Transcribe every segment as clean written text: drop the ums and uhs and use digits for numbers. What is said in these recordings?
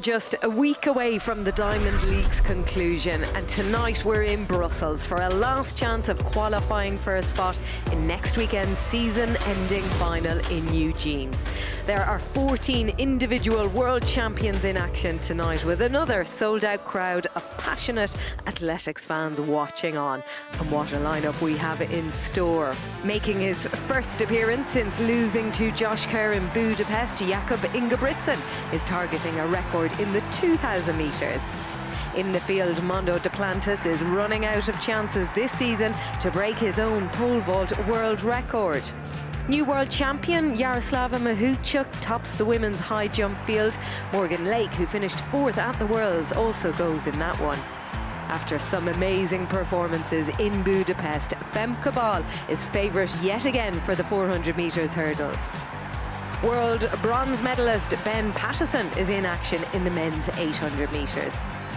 just a week away from the Diamond League's conclusion, and tonight we're in Brussels for a last chance of qualifying for a spot in next weekend's season-ending final in Eugene. There are 14 individual world champions in action tonight, with another sold-out crowd of passionate athletics fans watching on. And what a lineup we have in store. Making his first appearance since losing to Josh Kerr in Budapest, Jakob Ingebrigtsen is targeting a record in the 2,000 metres. In the field, Mondo Duplantis is running out of chances this season to break his own pole vault world record. New world champion Yaroslava Mahutchuk tops the women's high jump field. Morgan Lake, who finished 4th at the Worlds, also goes in that one. After some amazing performances in Budapest, Femke Bol is favourite yet again for the 400 metres hurdles. World bronze medalist Ben Pattison is in action in the men's 800 metres.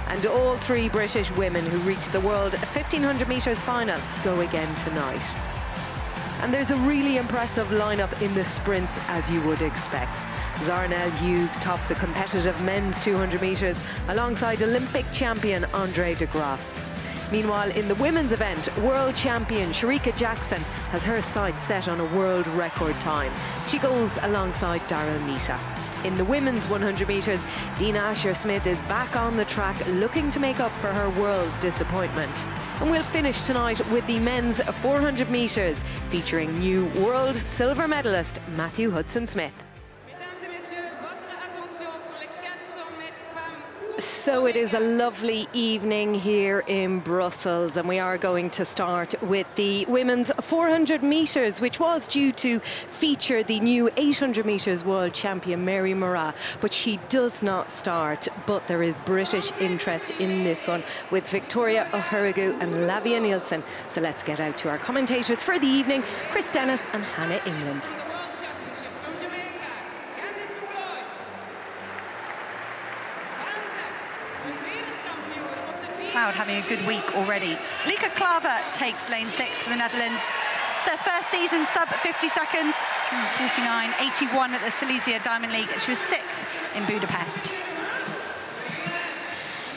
And all 3 British women who reached the world 1500 metres final go again tonight. And there's a really impressive lineup in the sprints, as you would expect. Zarnel Hughes tops the competitive men's 200 metres alongside Olympic champion Andre de Grasse. Meanwhile, in the women's event, world champion Shericka Jackson has her sights set on a world record time. She goes alongside Daryl Mita. In the women's 100 metres, Dina Asher-Smith is back on the track, looking to make up for her world's disappointment. And we'll finish tonight with the men's 400 metres, featuring new world silver medalist Matthew Hudson-Smith. So it is a lovely evening here in Brussels, and we are going to start with the women's 400 metres, which was due to feature the new 800 metres world champion Mary Moraa, but she does not start. But there is British interest in this one with Victoria O'Haragu and Lavia Nielsen. So let's get out to our commentators for the evening, Chris Dennis and Hannah England. Cloud having a good week already. Lieke Klaver takes lane 6 for the Netherlands. It's their first season sub 50 seconds, 49.81 at the Silesia Diamond League, and she was 6th in Budapest.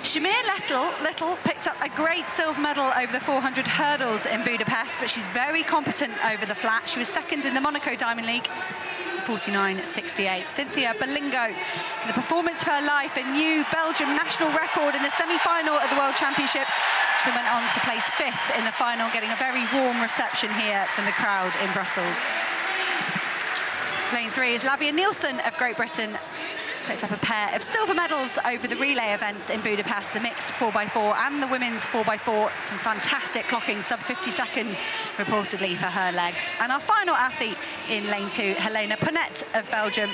Shamir Little picked up a great silver medal over the 400 hurdles in Budapest, but she's very competent over the flat. She was 2nd in the Monaco Diamond League, 49.68. Cynthia Belingo, the performance of her life, a new Belgium national record in the semi-final at the World Championships. She went on to place 5th in the final, getting a very warm reception here from the crowd in Brussels. Lane 3 is Lavia Nielsen of Great Britain. Picked up a pair of silver medals over the relay events in Budapest, the mixed 4x4 and the women's 4x4. Some fantastic clocking, sub 50 seconds reportedly for her legs. And our final athlete in lane 2, Helena Ponnet of Belgium.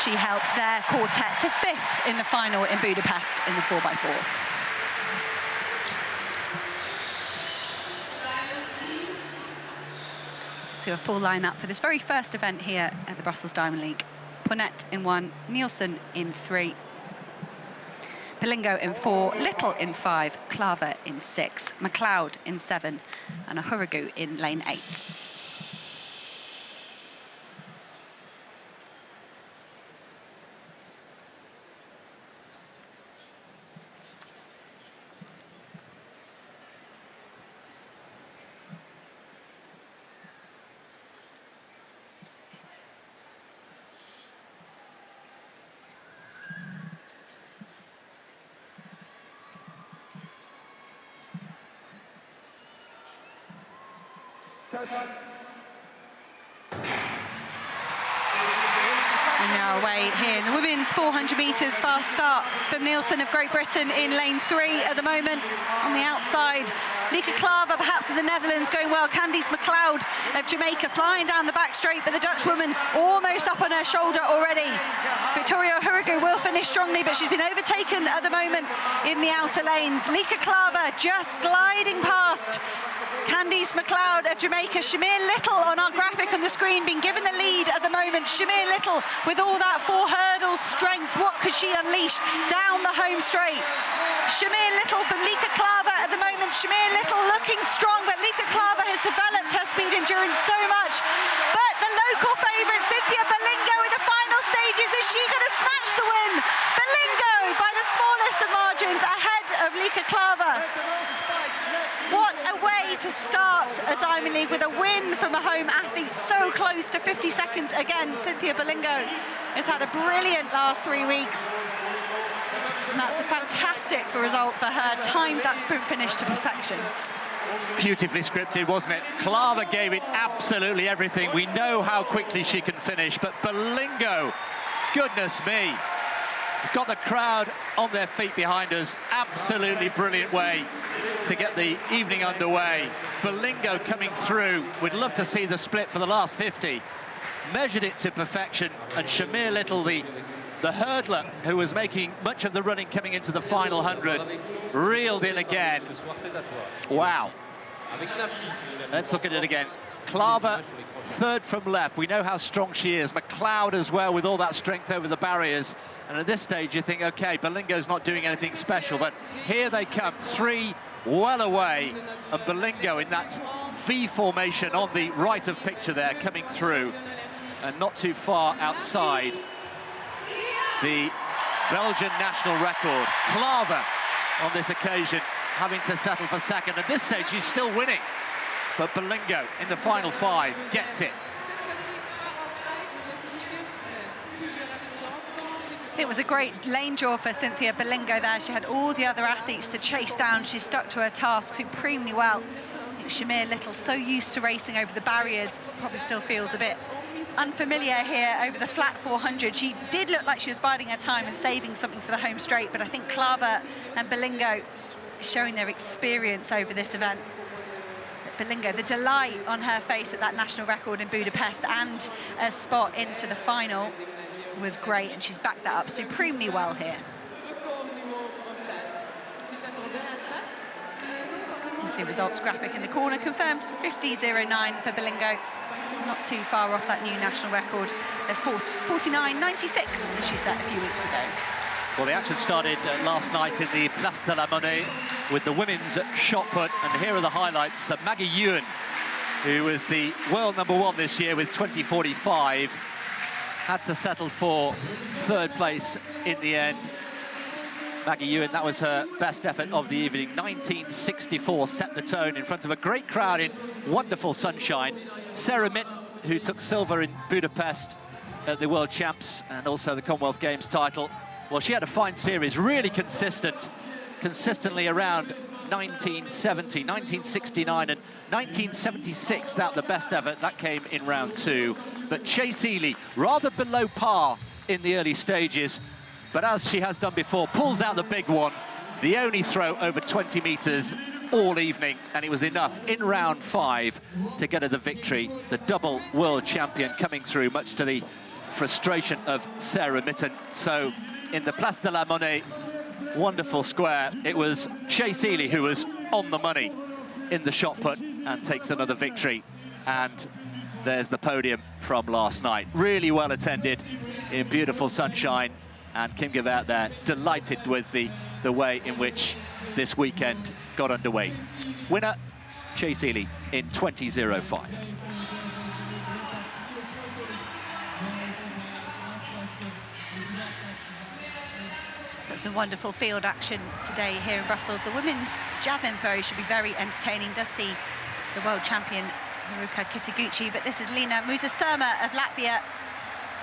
She helped their quartet to 5th in the final in Budapest in the 4x4. So a full lineup for this very first event here at the Brussels Diamond League. Ponnet in 1, Nielsen in 3, Belingo in 4, Little in 5, Klaver in 6, McLeod in 7, and O'Haragu in lane 8. And now away here in the women's 400 metres, fast start from Nielsen of Great Britain in lane 3 at the moment. On the outside, Lieke Klaver perhaps of the Netherlands going well. Candice McLeod of Jamaica flying down the back straight, but the Dutch woman almost up on her shoulder already. Victoria O'Haragu will finish strongly, but she's been overtaken at the moment in the outer lanes. Lieke Klaver just gliding past Candice McLeod of Jamaica. Shamir Little on our graphic on the screen being given the lead at the moment. Shamir Little with all that 4 hurdles strength, what could she unleash down the home straight? Shamir Little from Lieke Klaver at the moment. Shamir Little looking strong, but Lieke Klaver has developed her speed endurance so much. But the local favourite, Cynthia Belingo, in the final stages, is she going to snatch the win? the smallest of margins, ahead of Lieke Klaver. What a way to start a Diamond League with a win from a home athlete so close to 50 seconds. Again, Cynthia Belingo has had a brilliant last 3 weeks. And that's a fantastic result for her. Timed that sprint finish to perfection. Beautifully scripted, wasn't it? Klaver gave it absolutely everything. We know how quickly she can finish, but Belingo, goodness me, got the crowd on their feet behind us. Absolutely brilliant way to get the evening underway. Belingo coming through. We'd love to see the split for the last 50. Measured it to perfection, and Shamir Little, the hurdler who was making much of the running coming into the final 100, reeled in again. Wow. Let's look at it again. Klaver, third from left. We know how strong she is. McLeod as well, with all that strength over the barriers. And at this stage, you think, OK, Belingo's not doing anything special. But here they come, three well away. And Belingo in that V formation on the right of picture there, coming through. And not too far outside the Belgian national record. Klaver on this occasion having to settle for second. At this stage, she's still winning. But Belingo in the final 5 gets it. It was a great lane draw for Cynthia Belingo there. She had all the other athletes to chase down. She stuck to her task supremely well. I think Shamir Little, so used to racing over the barriers, probably still feels a bit unfamiliar here over the flat 400. She did look like she was biding her time and saving something for the home straight, but I think Klaver and Belingo showing their experience over this event. But Belingo, the delight on her face at that national record in Budapest and a spot into the final was great, and she's backed that up supremely well here. You see results graphic in the corner, confirmed 50.09 for Belingo. Not too far off that new national record of 49.96 that she set a few weeks ago. Well, the action started last night in the Place de la Monnaie with the women's shot put, and here are the highlights. Maggie Ewan, who was the world #1 this year with 20.45, had to settle for third place in the end. Maggie Ewan, that was her best effort of the evening. 19.64 set the tone in front of a great crowd in wonderful sunshine. Sarah Mitten, who took silver in Budapest at the World Champs and also the Commonwealth Games title. Well, she had a fine series, really consistently around 1970, 1969 and 1976, that the best ever. That came in round 2. But Chase Ely, rather below par in the early stages, but as she has done before, pulls out the big one, the only throw over 20 metres all evening, and it was enough in round 5 to get her the victory. The double world champion coming through, much to the frustration of Sarah Mitten. So in the Place de la Monnaie, wonderful square, it was Chase Ely who was on the money in the shot put and takes another victory. And there's the podium from last night. Really well attended in beautiful sunshine. And Kim Gevert there, delighted with the way in which this weekend got underway. Winner, Chase Ely in 20.05. Got some wonderful field action today here in Brussels. The women's javelin throw should be very entertaining. Does see the world champion Haruka Kitaguchi, but this is Lina Musasurma of Latvia.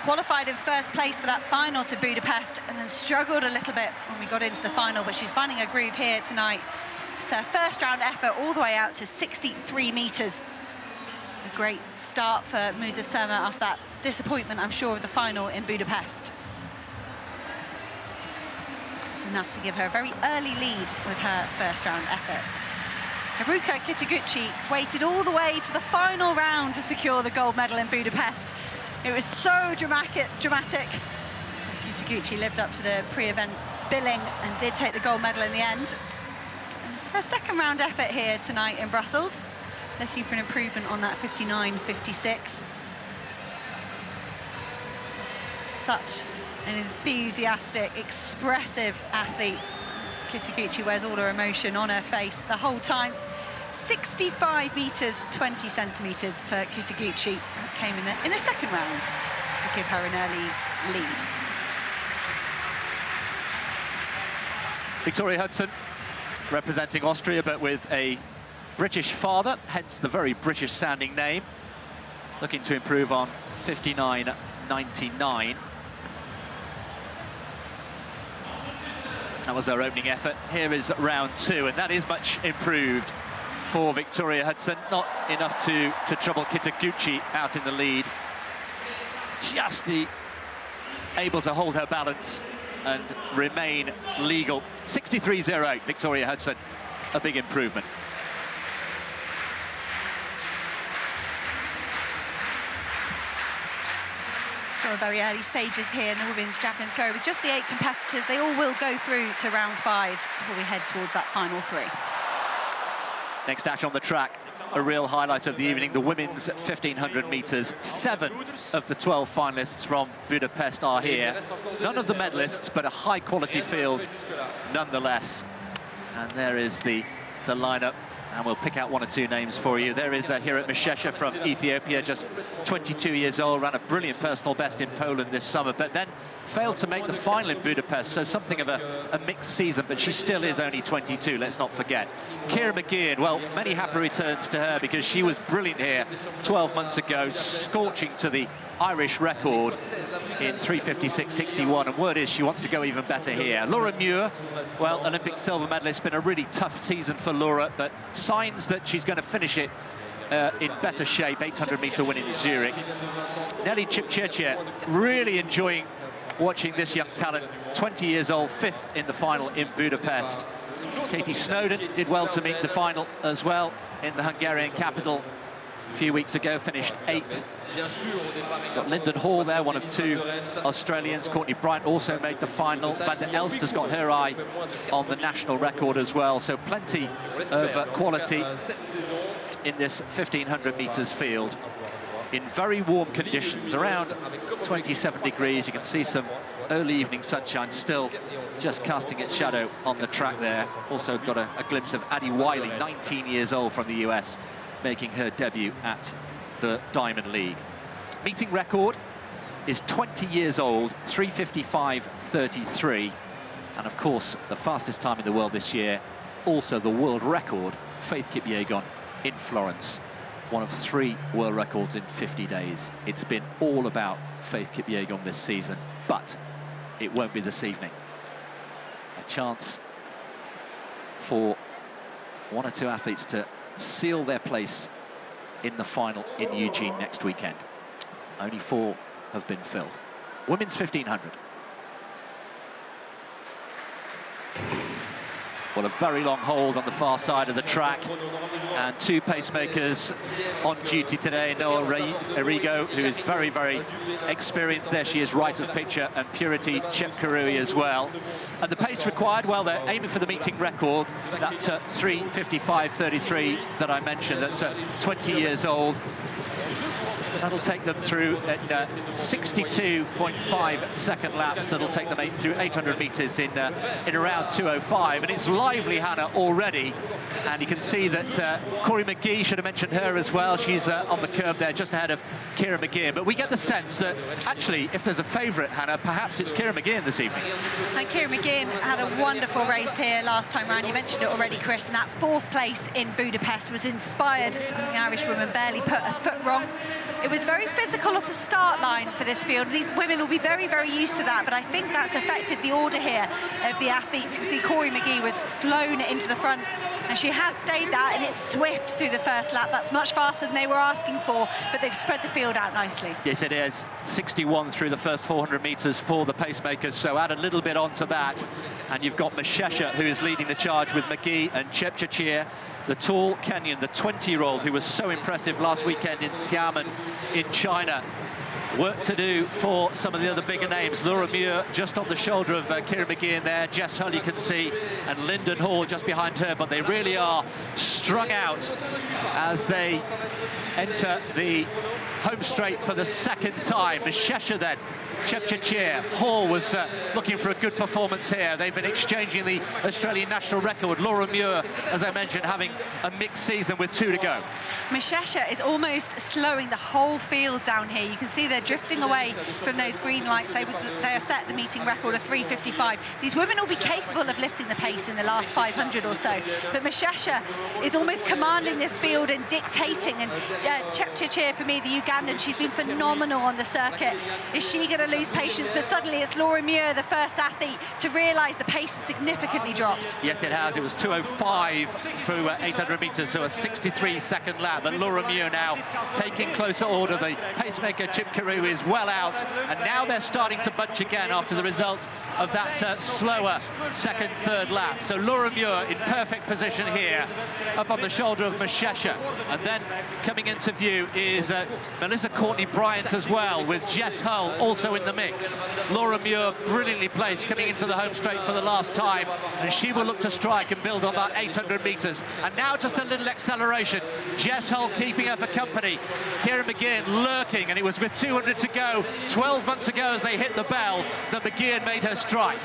Qualified in first place for that final to Budapest and then struggled a little bit when we got into the final, but she's finding a groove here tonight. It's her first round effort all the way out to 63 metres. A great start for Musasurma after that disappointment, I'm sure, of the final in Budapest. It's enough to give her a very early lead with her first round effort. Haruka Kitaguchi waited all the way to the final round to secure the gold medal in Budapest. It was so dramatic. Kitaguchi lived up to the pre-event billing and did take the gold medal in the end. And it's her second round effort here tonight in Brussels, looking for an improvement on that 59.56. Such an enthusiastic, expressive athlete. Kitaguchi wears all her emotion on her face the whole time. 65 metres, 20 centimetres for Kitaguchi. That came in the second round to give her an early lead. Victoria Hudson, representing Austria, but with a British father, hence the very British-sounding name. Looking to improve on 59.99. That was her opening effort. Here is round 2, and that is much improved for Victoria Hudson. Not enough to trouble Kitaguchi out in the lead. Just able to hold her balance and remain legal. 63.08, Victoria Hudson, a big improvement. Still very early stages here in the women's javelin throw. With just the 8 competitors, they all will go through to round 5 before we head towards that final 3. Next dash on the track, a real highlight of the evening, the women's 1,500 metres. 7 of the 12 finalists from Budapest are here. None of the medalists, but a high-quality field nonetheless. And there is the lineup, and we'll pick out 1 or 2 names for you. There is Hirat Meshesha from Ethiopia, just 22 years old, ran a brilliant personal best in Poland this summer, but then failed to make the final in Budapest, so something of a mixed season, but she still is only 22, let's not forget. Ciara Mageean, well, many happy returns to her because she was brilliant here 12 months ago, scorching to the Irish record in 3:56.61, and word is she wants to go even better here. Laura Muir, well, Olympic silver medalist, been a really tough season for Laura, but signs that she's going to finish it in better shape. 800-metre win in Zurich. Nelly Chepchirchir, really enjoying watching this young talent, 20 years old, 5th in the final in Budapest. Katie Snowden did well to meet the final as well in the Hungarian capital a few weeks ago, finished 8th. Got Lyndon Hall there, one of 2 Australians. Courtney Bryant also made the final. Van der Elst has got her eye on the national record as well, so plenty of quality in this 1,500 metres field. In very warm conditions, around 27 degrees. You can see some early evening sunshine still just casting its shadow on the track there. Also got a glimpse of Addie Wiley, 19 years old, from the US, making her debut at the Diamond League. Meeting record is 20 years old, 3:55.33. And of course, the fastest time in the world this year, also the world record, Faith Kipyegon in Florence. One of 3 world records in 50 days. It's been all about Faith Kipyegon this season, but it won't be this evening. A chance for 1 or 2 athletes to seal their place in the final in Eugene next weekend. Only 4 have been filled. Women's 1,500. Well, a very long hold on the far side of the track, and 2 pacemakers on duty today. Noah Arrigo, who is very, very experienced. There she is, right of picture, and Purity Chepkarui as well. And the pace required, well, they're aiming for the meeting record, that 3:55.33 that I mentioned. That's 20 years old. That'll take them through at 62.5-second laps. That'll take them through 800 metres in around 2:05. And it's lively, Hannah, already. And you can see that Corey McGee, should have mentioned her as well. She's on the curb there, just ahead of Ciara Mageean. But we get the sense that, actually, if there's a favourite, Hannah, perhaps it's Ciara Mageean this evening. And Ciara Mageean had a wonderful race here last time round. You mentioned it already, Chris. And that 4th place in Budapest was inspired. The Irish woman barely put a foot wrong. It was very physical off the start line for this field. These women will be very, very used to that, but I think that's affected the order here of the athletes. You can see Corey McGee was flown into the front, and she has stayed that, and it's swift through the first lap. That's much faster than they were asking for, but they've spread the field out nicely. Yes, it is. 61 through the first 400 metres for the pacemakers, so add a little bit onto that, and you've got Meshesha, who is leading the charge with McGee and Chepchirchir, the tall Kenyan, the 20-year-old who was so impressive last weekend in Xiamen in China. Work to do for some of the other bigger names. Laura Muir just on the shoulder of Ciara Mageean there. Jess Hull, you can see, and Lyndon Hall just behind her, but they really are strung out as they enter the home straight for the 2nd time. Meshesha then Chepchirchir. Hall was looking for a good performance here. They've been exchanging the Australian national record. Laura Muir, as I mentioned, having a mixed season with 2 to go. Meshesha is almost slowing the whole field down here. You can see they're drifting away from those green lights. They are set the meeting record of 3:55. These women will be capable of lifting the pace in the last 500 or so. But Meshesha is almost commanding this field and dictating. And Chepchirchir, for me, the Ugandan, she's been phenomenal on the circuit. Is she going to lose patience? But suddenly it's Laura Muir, the first athlete, to realise the pace has significantly dropped. Yes, it has. It was 2:05 through 800 metres, so a 63-second lap. But Laura Muir now taking closer order. The pacemaker Chip Carew is well out, and now they're starting to bunch again after the result of that slower second, third lap. So Laura Muir in perfect position here, up on the shoulder of Meshesha. And then coming into view is Melissa Courtney-Bryant as well, with Jess Hull also in the mix. Laura Muir brilliantly placed coming into the home straight for the last time, and she will look to strike and build on that 800 metres. And now just a little acceleration. Jess Hull keeping her for company. Ciara Mageean lurking, and it was with 200 to go 12 months ago as they hit the bell that Mageean made her strike.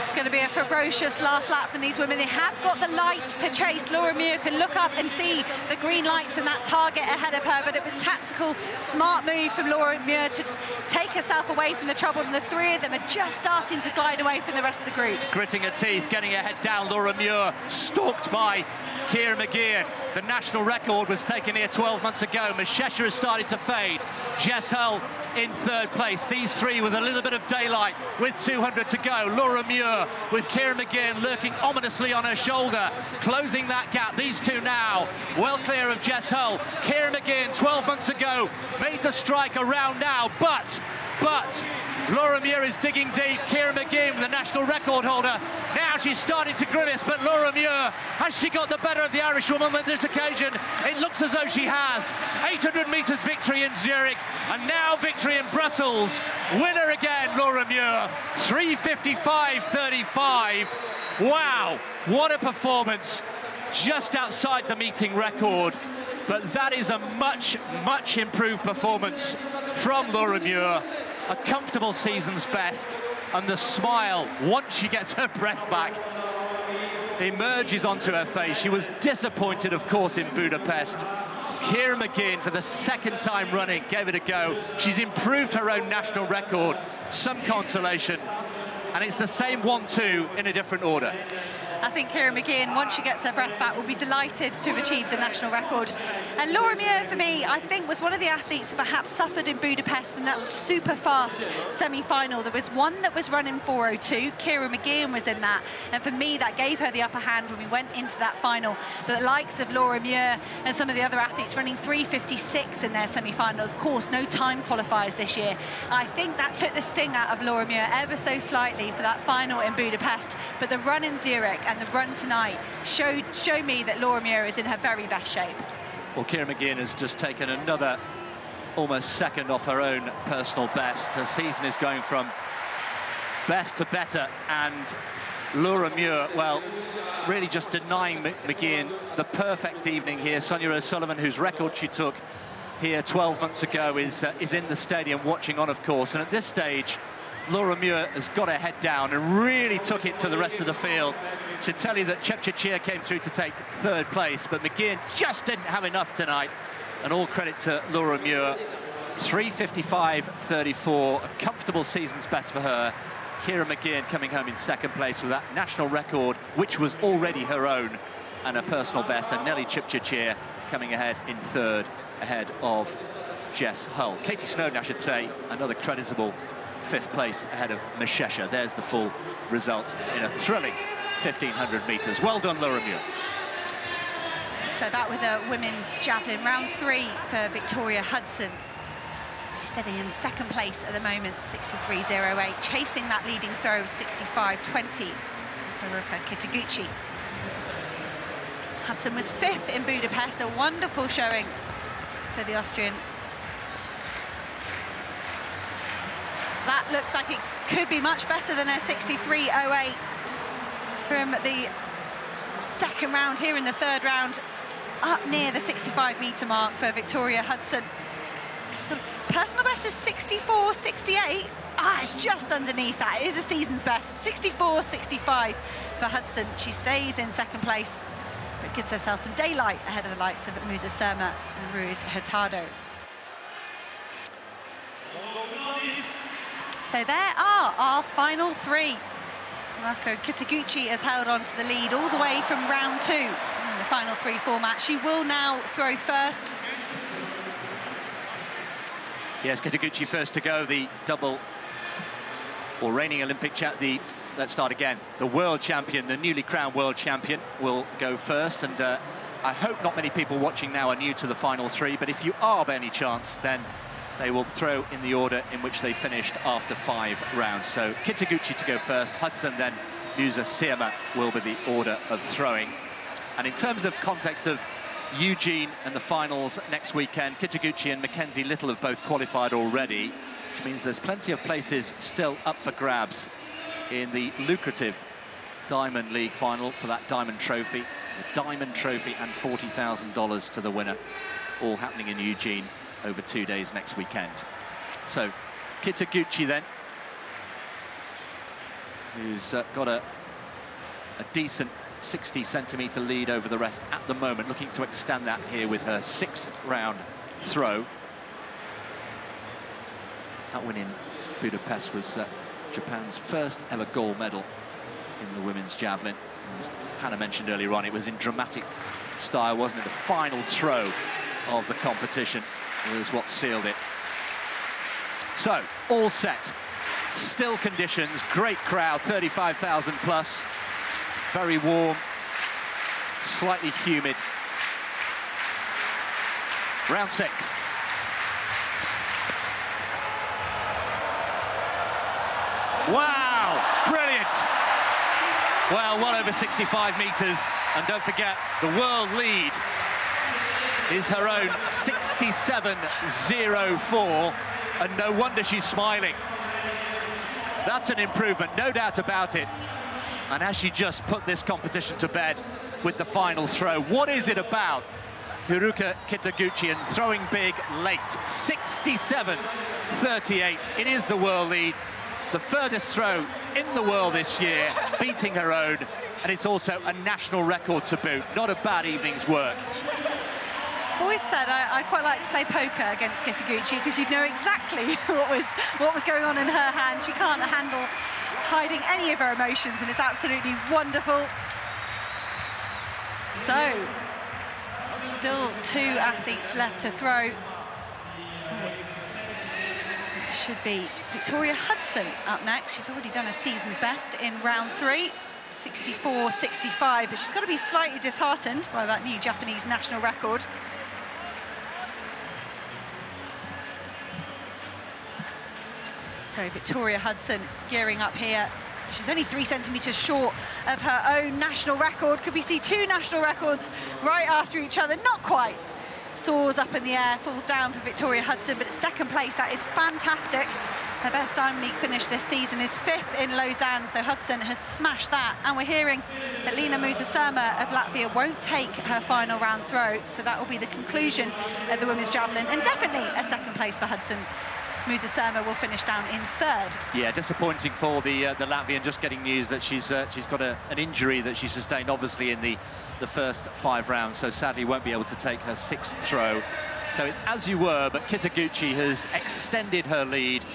It's going to be a ferocious last lap from these women. They have got the lights to chase. Laura Muir can look up and see the green lights and that target ahead of her, but it was tactical, smart move from Laura Muir to take herself away from the trouble, and the three of them are just starting to glide away from the rest of the group. Gritting her teeth, getting her head down. Laura Muir stalked by Ciara Mageean. The national record was taken here 12 months ago. Meshesha has started to fade. Jess Hull in third place. These three with a little bit of daylight with 200 to go. Laura Muir with Ciara Mageean lurking ominously on her shoulder, closing that gap. These two now well clear of Jess Hull. Ciara Mageean 12 months ago made the strike around now, but Laura Muir is digging deep. Ciara Mageean, the national record holder, now she's starting to grimace, but Laura Muir, has she got the better of the Irish woman on this occasion? It looks as though she has. 800 metres victory in Zurich, and now victory in Brussels. Winner again, Laura Muir, 3:55.35. Wow, what a performance. Just outside the meeting record, but that is a much improved performance from Laura Muir. A comfortable season's best, and the smile, once she gets her breath back, emerges onto her face. She was disappointed, of course, in Budapest. Ciara Mageean, for the second time running, gave it a go. She's improved her own national record. Some consolation, and it's the same 1-2 in a different order. I think Ciara Mageean, once she gets her breath back, will be delighted to have achieved the national record. And Laura Muir, for me, I think was one of the athletes that perhaps suffered in Budapest from that super fast semi-final. There was one that was running 4:02. Ciara Mageean was in that. And for me, that gave her the upper hand when we went into that final. But the likes of Laura Muir and some of the other athletes running 3:56 in their semi-final. Of course, no time qualifiers this year. I think that took the sting out of Laura Muir ever so slightly for that final in Budapest. But the run in Zurich and the run tonight show me that Laura Muir is in her very best shape. Well, Ciara Mageean has just taken another almost second off her own personal best. Her season is going from best to better, and Laura Muir, well, really just denying Mageean the perfect evening here. Sonia O'Sullivan, whose record she took here 12 months ago, is in the stadium watching on, of course. And at this stage, Laura Muir has got her head down and really took it to the rest of the field. Should tell you that Chepchirchir came through to take third place, but Mageean just didn't have enough tonight. And all credit to Laura Muir. 3:55.34, a comfortable season's best for her. Ciara Mageean coming home in second place with that national record, which was already her own, and a personal best. And Nelly Chepchirchir coming ahead in third, ahead of Jess Hull. Katie Snowden, I should say, another creditable fifth place ahead of Meshesha. There's the full result in a thrilling 1,500 metres. Well done, Laura Muir. So back with the women's javelin, round 3 for Victoria Hudson. She's sitting in second place at the moment, 63.08, chasing that leading throw of 65.20. Haruka Kitaguchi. Hudson was 5th in Budapest, a wonderful showing for the Austrian. That looks like it could be much better than her 63.08 from the second round here in the third round, up near the 65-metre mark for Victoria Hudson. The personal best is 64.68. It's just underneath that. It is a season's best. 64.65 for Hudson. She stays in second place, but gives herself some daylight ahead of the likes of Musa Surma and Ruz Hurtado. So there are our final three. Mariko Kitaguchi has held on to the lead all the way from round 2 in the final 3 format. She will now throw first. Yes, Kitaguchi first to go, the double or reigning Olympic champion, let's start again. The world champion, the newly crowned world champion, will go first. And I hope not many people watching now are new to the final 3, but if you are by any chance, then they will throw in the order in which they finished after 5 rounds. So Kitaguchi to go first, Hudson, then Musa Surma will be the order of throwing. And in terms of context of Eugene and the finals next weekend, Kitaguchi and Mackenzie Little have both qualified already, which means there's plenty of places still up for grabs in the lucrative Diamond League final for that Diamond Trophy. The Diamond Trophy and $40,000 to the winner, all happening in Eugene over 2 days next weekend. So Kitaguchi then, who's got a decent 60-centimetre lead over the rest at the moment, looking to extend that here with her 6th round throw. That win in Budapest was Japan's first ever gold medal in the women's javelin. As Hannah mentioned earlier on, it was in dramatic style, wasn't it? The final throw of the competition was what sealed it. So, all set. Still conditions, great crowd, 35,000 plus. Very warm, slightly humid. Round 6. Wow, brilliant. Well, over 65 meters. And don't forget, the world lead is her own 67.04. And no wonder she's smiling. That's an improvement, no doubt about it. And as she just put this competition to bed with the final throw, what is it about Haruka Kitaguchi and throwing big late? 67.38. It is the world lead, the furthest throw in the world this year, beating her own, and it's also a national record to boot. Not a bad evening's work. I've always said I quite like to play poker against Kitaguchi because you'd know exactly what was going on in her hand. She can't handle hiding any of her emotions, and it's absolutely wonderful. So, still 2 athletes left to throw. It should be Victoria Hudson up next. She's already done a season's best in round 3, 64.65, but she's got to be slightly disheartened by that new Japanese national record. So Victoria Hudson gearing up here. She's only 3 centimetres short of her own national record. Could we see 2 national records right after each other? Not quite. Soars up in the air, falls down for Victoria Hudson, but it's second place. That is fantastic. Her best Diamond League finish this season is 5th in Lausanne, so Hudson has smashed that. And we're hearing that Liina Musa Surma of Latvia won't take her final round throw, so that will be the conclusion of the women's javelin, and definitely a second place for Hudson. Musa Surma will finish down in 3rd. Yeah, disappointing for the Latvian. Just getting news that she's got an injury that she sustained, obviously, in the first 5 rounds, so sadly won't be able to take her 6th throw. So it's as you were, but Kitaguchi has extended her lead.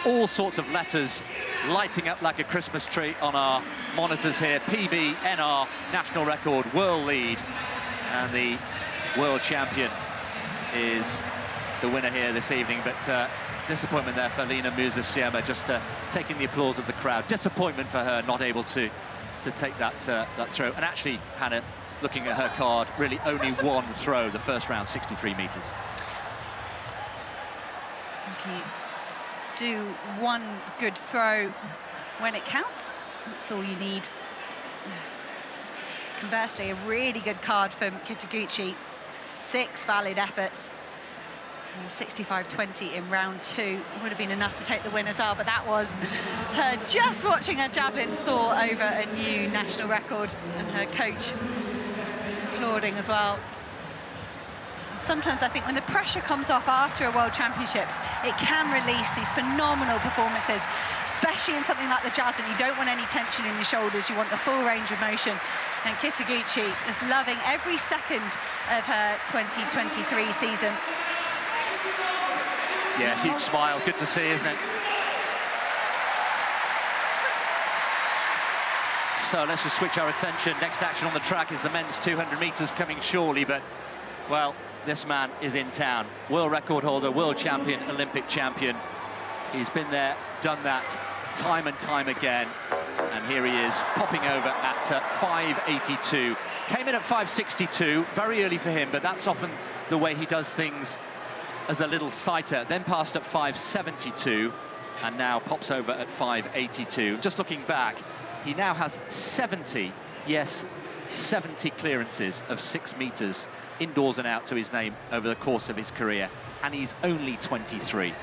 All sorts of letters lighting up like a Christmas tree on our monitors here. PB, NR, national record, world lead. And the world champion is the winner here this evening, but disappointment there for Liina Musa Surma, just taking the applause of the crowd. Disappointment for her, not able to take that throw. And actually, Hannah, looking at her card, really only 1 throw, the first round, 63 meters. If you do 1 good throw when it counts, that's all you need. Conversely, a really good card from Kitaguchi, 6 valid efforts. 65.20 in round 2 would have been enough to take the win as well, but that was her just watching her javelin soar over a new national record, and her coach applauding as well. sometimes I think when the pressure comes off after a World Championships, it can release these phenomenal performances, especially in something like the javelin. You don't want any tension in your shoulders, you want the full range of motion. And Kitaguchi is loving every second of her 2023 season. Yeah, huge smile, good to see, isn't it? So let's just switch our attention. Next action on the track is the men's 200 metres coming shortly, but, well, this man is in town. World record holder, world champion, Olympic champion. He's been there, done that, time and time again. And here he is, popping over at 5.82. Came in at 5.62, very early for him, but that's often the way he does things as a little sighter. Then passed at 5.72, and now pops over at 5.82. Just looking back, he now has 70, yes, 70 clearances of 6 metres indoors and out to his name over the course of his career, and he's only 23.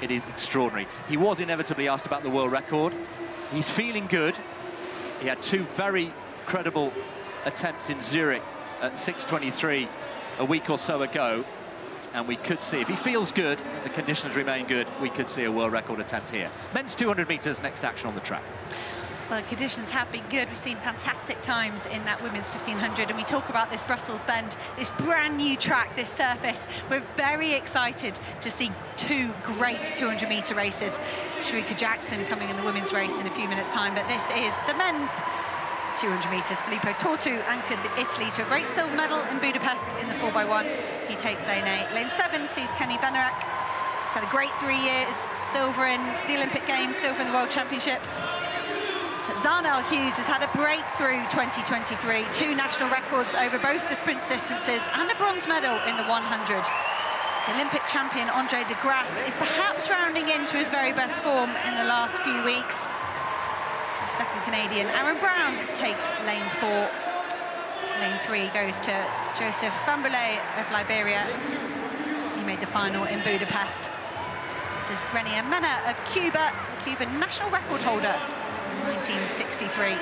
It is extraordinary. He was inevitably asked about the world record. He's feeling good. He had 2 very credible attempts in Zurich at 6.23 a week or so ago, and we could see, if he feels good, the conditions remain good, we could see a world record attempt here. Men's 200 metres, next action on the track. Well, the conditions have been good. We've seen fantastic times in that women's 1500, and we talk about this Brussels Bend, this brand new track, this surface. We're very excited to see 2 great 200-metre races. Shericka Jackson coming in the women's race in a few minutes' time, but this is the men's 200 metres. Filippo Tortu anchored Italy to a great silver medal in Budapest in the 4x1. He takes lane 8. Lane 7 sees Kenny Benarek. He's had a great 3 years, silver in the Olympic Games, silver in the World Championships. Zarnell Hughes has had a breakthrough 2023, 2 national records over both the sprint distances and a bronze medal in the 100. The Olympic champion Andre de Grasse is perhaps rounding into his very best form in the last few weeks. The second Canadian, Aaron Brown, takes lane 4. Lane 3 goes to Joseph Famboulé of Liberia. He made the final in Budapest. This is Renia Mena of Cuba, the Cuban national record holder. 1963.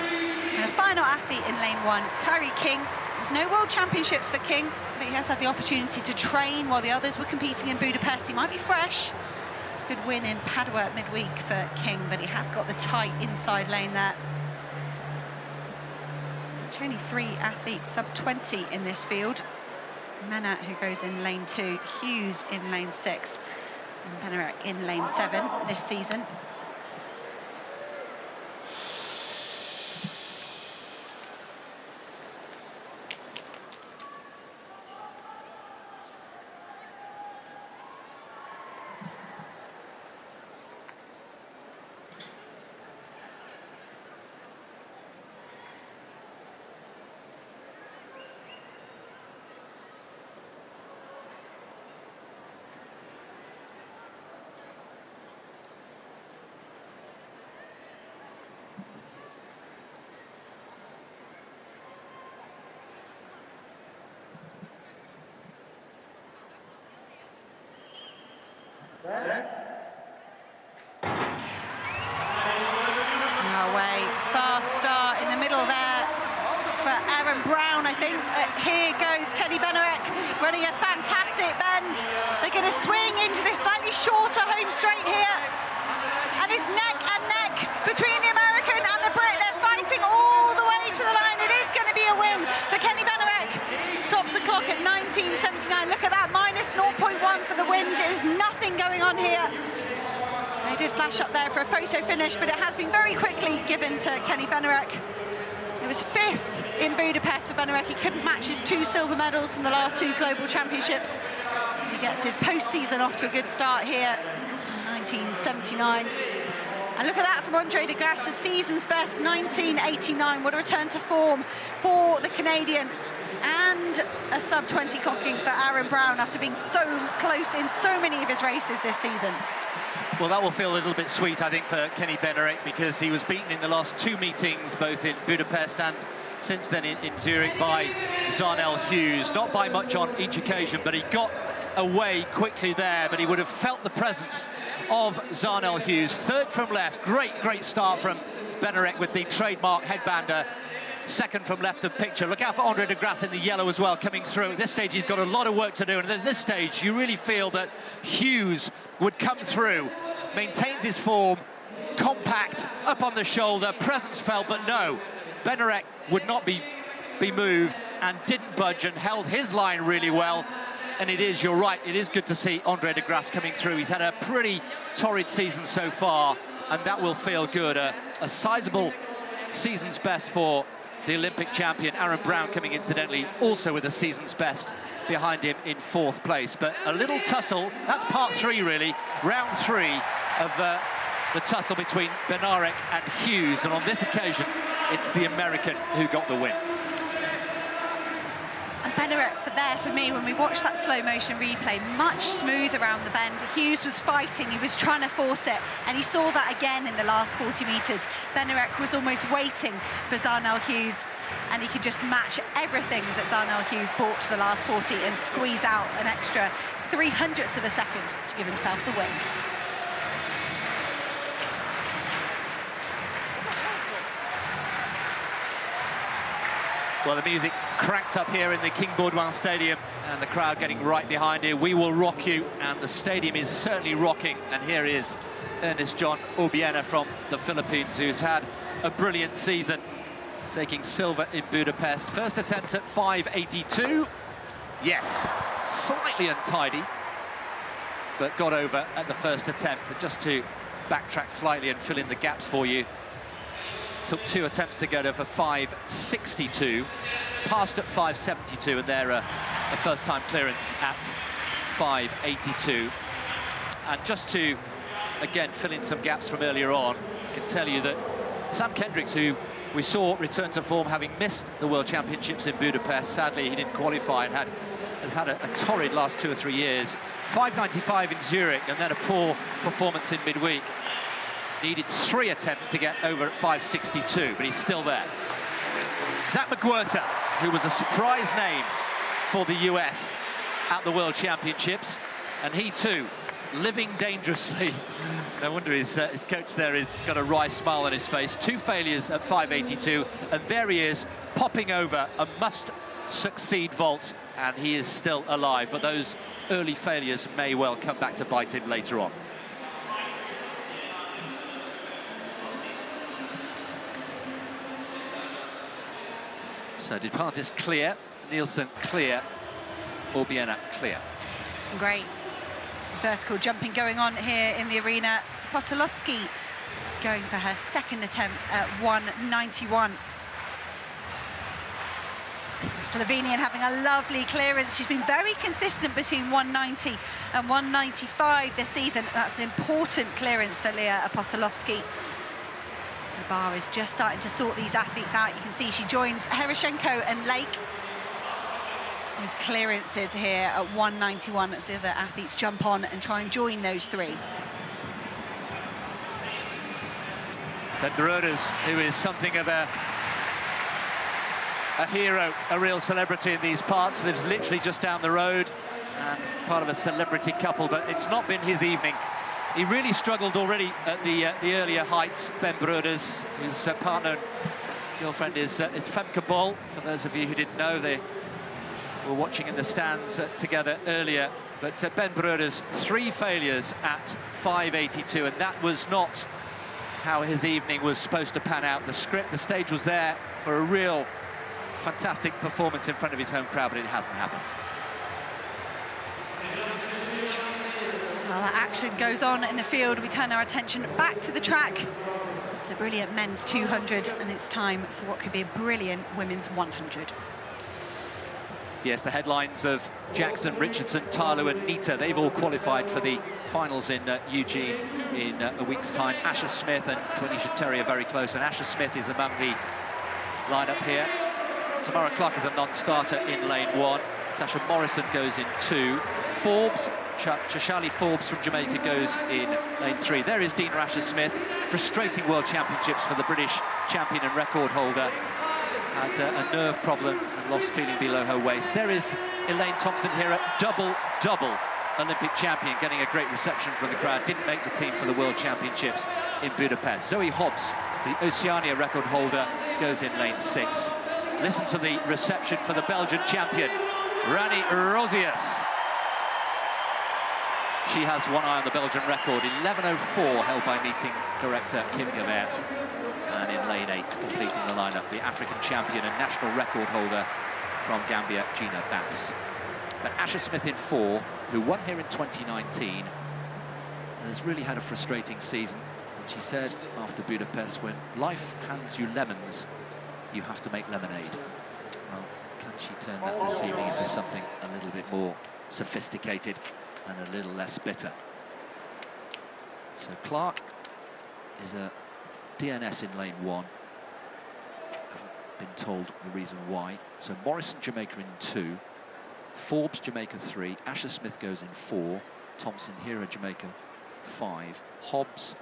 And the final athlete in lane 1, Kyrie King. There's no World Championships for King, but he has had the opportunity to train while the others were competing in Budapest. He might be fresh. It was a good win in Padua midweek for King, but he has got the tight inside lane there. There's only 3 athletes sub-20 in this field. Mena, who goes in lane 2, Hughes in lane 6, and Benarek in lane 7 this season. No way, fast start in the middle there for Aaron Brown, I think. Here goes Kenny Benarek, running a fantastic bend. They're going to swing into this slightly shorter home straight here. And it's neck and neck between the American and the Brit. They're fighting all the way to the line. It is going to be a win for Kenny Benarek. Stops the clock at 19.79. Look at that, minus 0.1 for the wind. There's nothing going on here. They did flash up there for a photo finish, but it has been very quickly given to Kenny Benarek. It was 5th in Budapest for Benarek. He couldn't match his 2 silver medals from the last 2 global championships. He gets his postseason off to a good start here in 1979. And look at that from Andre de Grasse, a season's best, 1989. What a return to form for the Canadian. And a sub-20 clocking for Aaron Brown after being so close in so many of his races this season. Well, that will feel a little bit sweet, I think, for Kenny Benarek, because he was beaten in the last 2 meetings, both in Budapest and since then in Zurich, by Zarnell Hughes. Not by much on each occasion, but he got away quickly there, but he would have felt the presence of Zarnell Hughes. 3rd from left, great start from Benarek with the trademark headbander. second from left of picture. Look out for Andre de Grasse in the yellow as well, coming through. At this stage, he's got a lot of work to do, and at this stage, you really feel that Hughes would come through, maintains his form, compact, up on the shoulder, presence felt, but no. Bednarek would not be moved and didn't budge and held his line really well. And it is, you're right, it is good to see Andre de Grasse coming through. He's had a pretty torrid season so far, and that will feel good. A sizable season's best for the Olympic champion. Aaron Brown coming incidentally also with a season's best behind him in 4th place. But a little tussle, that's part 3 really, round 3 of the tussle between Bednarek and Hughes. And on this occasion, it's the American who got the win. And Bednarek for me, when we watched that slow motion replay, much smoother around the bend. Hughes was fighting, he was trying to force it, and he saw that again in the last 40 metres. Bednarek was almost waiting for Zharnel Hughes, and he could just match everything that Zharnel Hughes brought to the last 40 and squeeze out an extra 0.03 of a second to give himself the win. Well, the music cranked up here in the King Baudouin Stadium, and the crowd getting right behind it. We will rock you, and the stadium is certainly rocking. And here is Ernest John Obiena from the Philippines, who's had a brilliant season, taking silver in Budapest. First attempt at 5.82. Yes, slightly untidy, but got over at the first attempt. And just to backtrack slightly and fill in the gaps for you, took 2 attempts to get over 5.62, passed at 5.72, and there a first-time clearance at 5.82. And just to, again, fill in some gaps from earlier on, I can tell you that Sam Kendricks, who we saw return to form having missed the World Championships in Budapest, sadly he didn't qualify and has had a torrid last 2 or 3 years. 5.95 in Zurich, and then a poor performance in midweek. Needed 3 attempts to get over at 5.62, but he's still there. Zach McWhirter, who was a surprise name for the US at the World Championships, and he too, living dangerously. No wonder his coach there has got a wry smile on his face. 2 failures at 5.82, and there he is, popping over a must-succeed vault, and he is still alive. But those early failures may well come back to bite him later on. So Duplantis clear, Nielsen clear, Obiena clear. Some great vertical jumping going on here in the arena. Potolowski going for her 2nd attempt at 1.91. Slovenian having a lovely clearance. She's been very consistent between 1.90 and 1.95 this season. That's an important clearance for Leah Apostolowski. The bar is just starting to sort these athletes out. You can see she joins Heroshenko and Lake with clearances here at 1.91 as the other athletes jump on and try and join those 3. Ben Broders, who is something of a hero, a real celebrity in these parts, lives literally just down the road and part of a celebrity couple, but it's not been his evening. He really struggled already at the earlier heights. Ben Broders, whose partner and girlfriend is Femke Bol. For those of you who didn't know, they were watching in the stands together earlier. But Ben Broders, 3 failures at 5.82, and that was not how his evening was supposed to pan out. The stage was there for a real fantastic performance in front of his home crowd, but it hasn't happened. Well, that action goes on in the field. We turn our attention back to the track. It's a brilliant men's 200, and it's time for what could be a brilliant women's 100. Yes, the headlines of Jackson, Richardson, Tarlow and Nita, they've all qualified for the finals in Eugene in a week's time. Asher Smith and Twanisha Terry are very close, and Asher Smith is among the lineup here. Tamara Clark is a non-starter in lane 1. Tasha Morrison goes in 2. Forbes, Shashali Forbes from Jamaica goes in lane 3. There is Dean Rasher-Smith, frustrating World Championships for the British champion and record holder. Had a nerve problem and lost feeling below her waist. There is Elaine Thompson-Herah, double Olympic champion, getting a great reception from the crowd. Didn't make the team for the World Championships in Budapest. Zoe Hobbs, the Oceania record holder, goes in lane 6. Listen to the reception for the Belgian champion, Rani Rosius. She has one eye on the Belgian record, 11:04, held by meeting director Kim Gavert. And in lane 8, completing the lineup, the African champion and national record holder from Gambia, Gina Bass. But Asher Smith in 4, who won here in 2019, has really had a frustrating season. And she said after Budapest, when life hands you lemons, you have to make lemonade. Well, can she turn that this evening into something a little bit more sophisticated and a little less bitter? So Clark is a DNS in lane 1. Haven't been told the reason why. So Morrison, Jamaica in 2. Forbes, Jamaica 3. Asher Smith goes in 4. Thompson, Hira, Jamaica 5. Hobbs,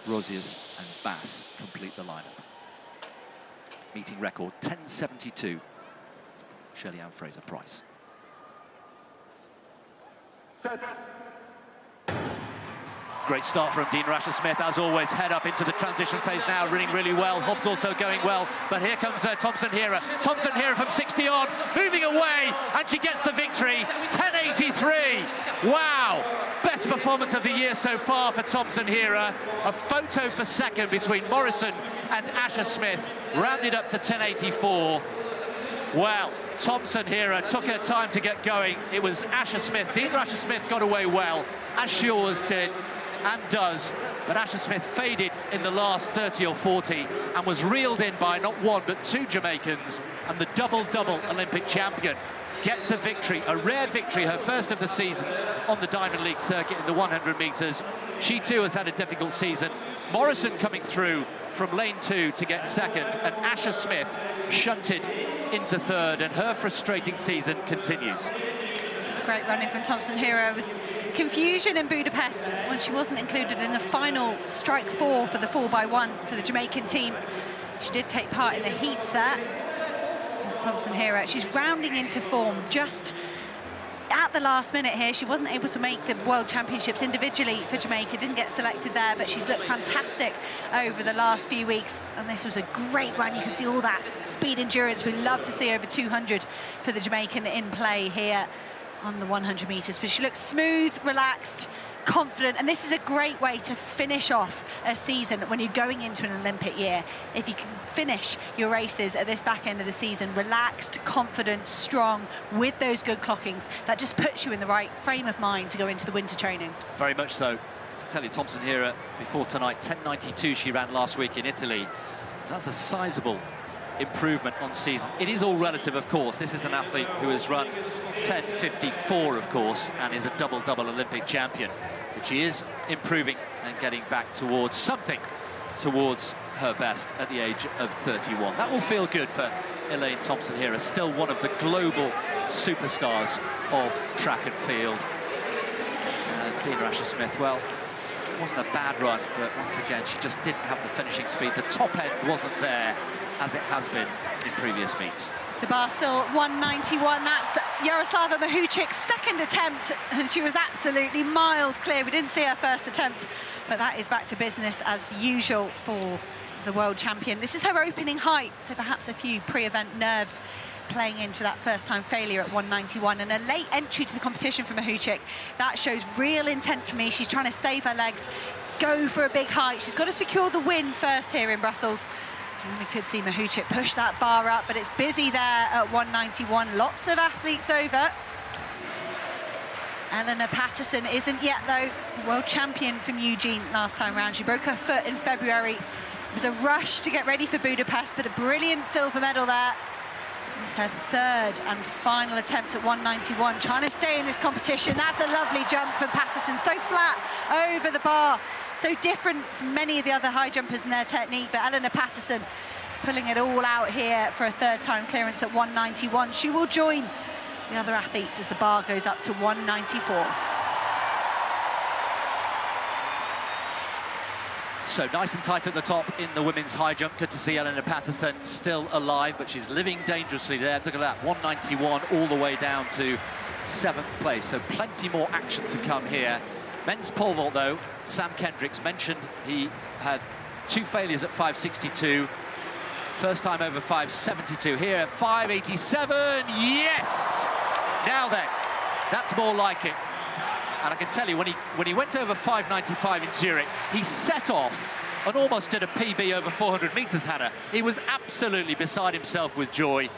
Rosius and Bass complete the lineup. Meeting record 10:72. Shelly-Ann Fraser-Pryce. Great start from Dean Asher-Smith, as always. Head up into the transition phase now, running really well. Hobbs also going well, but here comes Thompson-Hira. Thompson-Hira from 60 on, moving away, and she gets the victory. 10:83. Wow! Best performance of the year so far for Thompson-Hira. A photo for second between Morrison and Asher-Smith, rounded up to 10:84. Well, Thompson-Hira took her time to get going. It was Asher-Smith. Dean Asher-Smith got away well, as she always did and does, but Asher-Smith faded in the last 30 or 40 and was reeled in by not one but 2 Jamaicans, and the double-double Olympic champion gets a victory, a rare victory, her first of the season on the Diamond League circuit in the 100 metres. She too has had a difficult season. Morrison coming through from lane 2 to get second, and Asher-Smith shunted into third, and her frustrating season continues. Great running from Thompson-Hira. Was confusion in Budapest when she wasn't included in the final strike 4 for the 4x1 for the Jamaican team. She did take part in the heats there. Thompson-Hira, she's rounding into form just at the last minute here. She wasn't able to make the World Championships individually for Jamaica, didn't get selected there, but she's looked fantastic over the last few weeks, and this was a great run. You can see all that speed endurance. We love to see over 200 for the Jamaican in play here on the 100 metres, but she looks smooth, relaxed, confident, and this is a great way to finish off a season when you're going into an Olympic year. If you can finish your races at this back end of the season relaxed, confident, strong, with those good clockings, that just puts you in the right frame of mind to go into the winter training. Very much so. I tell you, Thompson-Hira before tonight, 10:92 she ran last week in Italy. That's a sizable improvement on season. It is all relative, of course. This is an athlete who has run 10:54, of course, and is a double-double Olympic champion. But she is improving and getting back towards something, towards her best at the age of 31. That will feel good for Elaine Thompson-Hira, still one of the global superstars of track and field. And Dean Asher-Smith, well, it wasn't a bad run, but once again, she just didn't have the finishing speed. The top end wasn't there, as it has been in previous meets. The bar still 191. That's Yaroslava Mahuchik's second attempt, and she was absolutely miles clear. We didn't see her first attempt, but that is back to business as usual for the world champion. This is her opening height, so perhaps a few pre-event nerves playing into that first-time failure at 191, and a late entry to the competition for Mahuchik. That shows real intent for me. She's trying to save her legs, go for a big height. She's got to secure the win first here in Brussels. And we could see Mahuchik push that bar up, but it's busy there at 191. Lots of athletes over. Eleanor Patterson isn't yet, though. World champion from Eugene last time round. She broke her foot in February. It was a rush to get ready for Budapest, but a brilliant silver medal there. It's her third and final attempt at 191, trying to stay in this competition. That's a lovely jump from Patterson, so flat over the bar. So different from many of the other high jumpers in their technique, but Eleanor Patterson pulling it all out here for a third-time clearance at 191. She will join the other athletes as the bar goes up to 194. So nice and tight at the top in the women's high jump. Good to see Eleanor Patterson still alive, but she's living dangerously there. Look at that, 191 all the way down to 7th place. So plenty more action to come here. Men's pole vault, though, Sam Kendricks mentioned he had 2 failures at 562, First time over 5.72 here, 5.87, yes! Now then, that's more like it. And I can tell you, when he went over 5.95 in Zurich, he set off and almost did a PB over 400 metres, Hannah. He was absolutely beside himself with joy.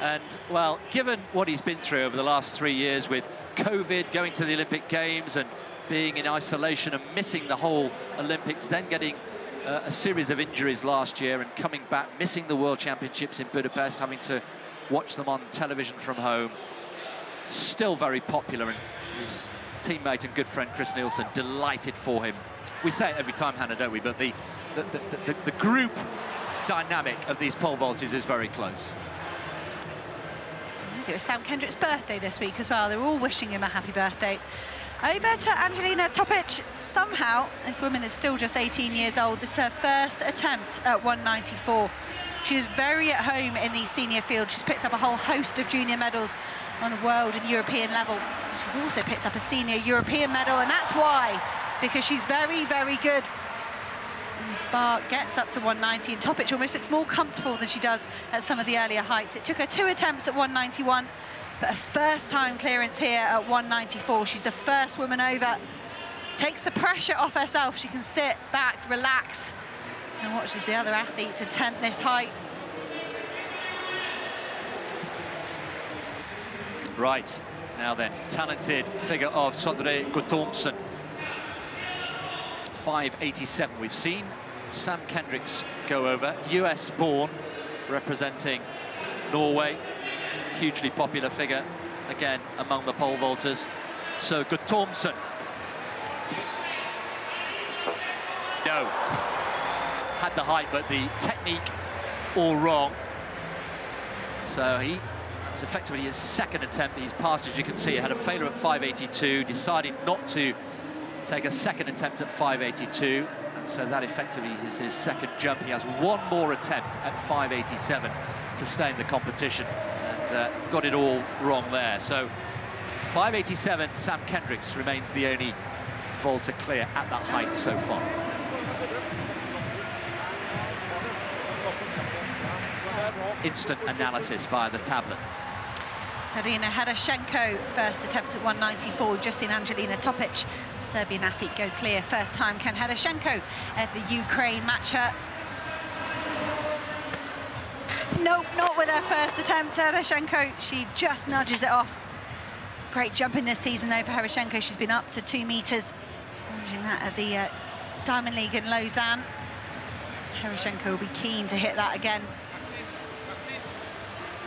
And, well, given what he's been through over the last 3 years with COVID, going to the Olympic Games and being in isolation and missing the whole Olympics, then getting a series of injuries last year and coming back, missing the World Championships in Budapest, having to watch them on television from home. Still very popular, and his teammate and good friend Chris Nielsen delighted for him. We say it every time, Hannah, don't we? But the group dynamic of these pole vaulters is very close. It was Sam Kendrick's birthday this week as well. They're all wishing him a happy birthday. Over to Angelina Topic. Somehow, this woman is still just 18 years old. This is her first attempt at 194. She is very at home in the senior field. She's picked up a whole host of junior medals on a world and European level. She's also picked up a senior European medal, and that's why, because she's very, very good. And this bar gets up to 190, and Topic almost looks more comfortable than she does at some of the earlier heights. It took her 2 attempts at 191, but a first-time clearance here at 194. She's the first woman over. Takes the pressure off herself. She can sit back, relax, and watches the other athletes attempt this height. Right, now then, talented figure of Sondre Guttormsen. 5.87. We've seen Sam Kendricks go over, US born, representing Norway. Hugely popular figure, again, among the pole vaulters. So Guttormsen. No. Had the height, but the technique all wrong. So that was effectively his second attempt. He's passed, as you can see. He had a failure at 5.82, decided not to take a second attempt at 5.82, and so that effectively is his second jump. He has one more attempt at 5.87 to stay in the competition, and got it all wrong there. So 5.87, Sam Kendricks remains the only vaulter clear at that height so far. Instant analysis via the tablet. Irina Herashenko, first attempt at 194. We've just seen Angelina Topic, Serbian athlete, go clear. First time can Herashenko at the Ukraine match her. Nope, not with her first attempt. Herashenko, she just nudges it off. Great jumping this season though for Herashenko. She's been up to 2 meters. Managing that at the Diamond League in Lausanne. Herashenko will be keen to hit that again.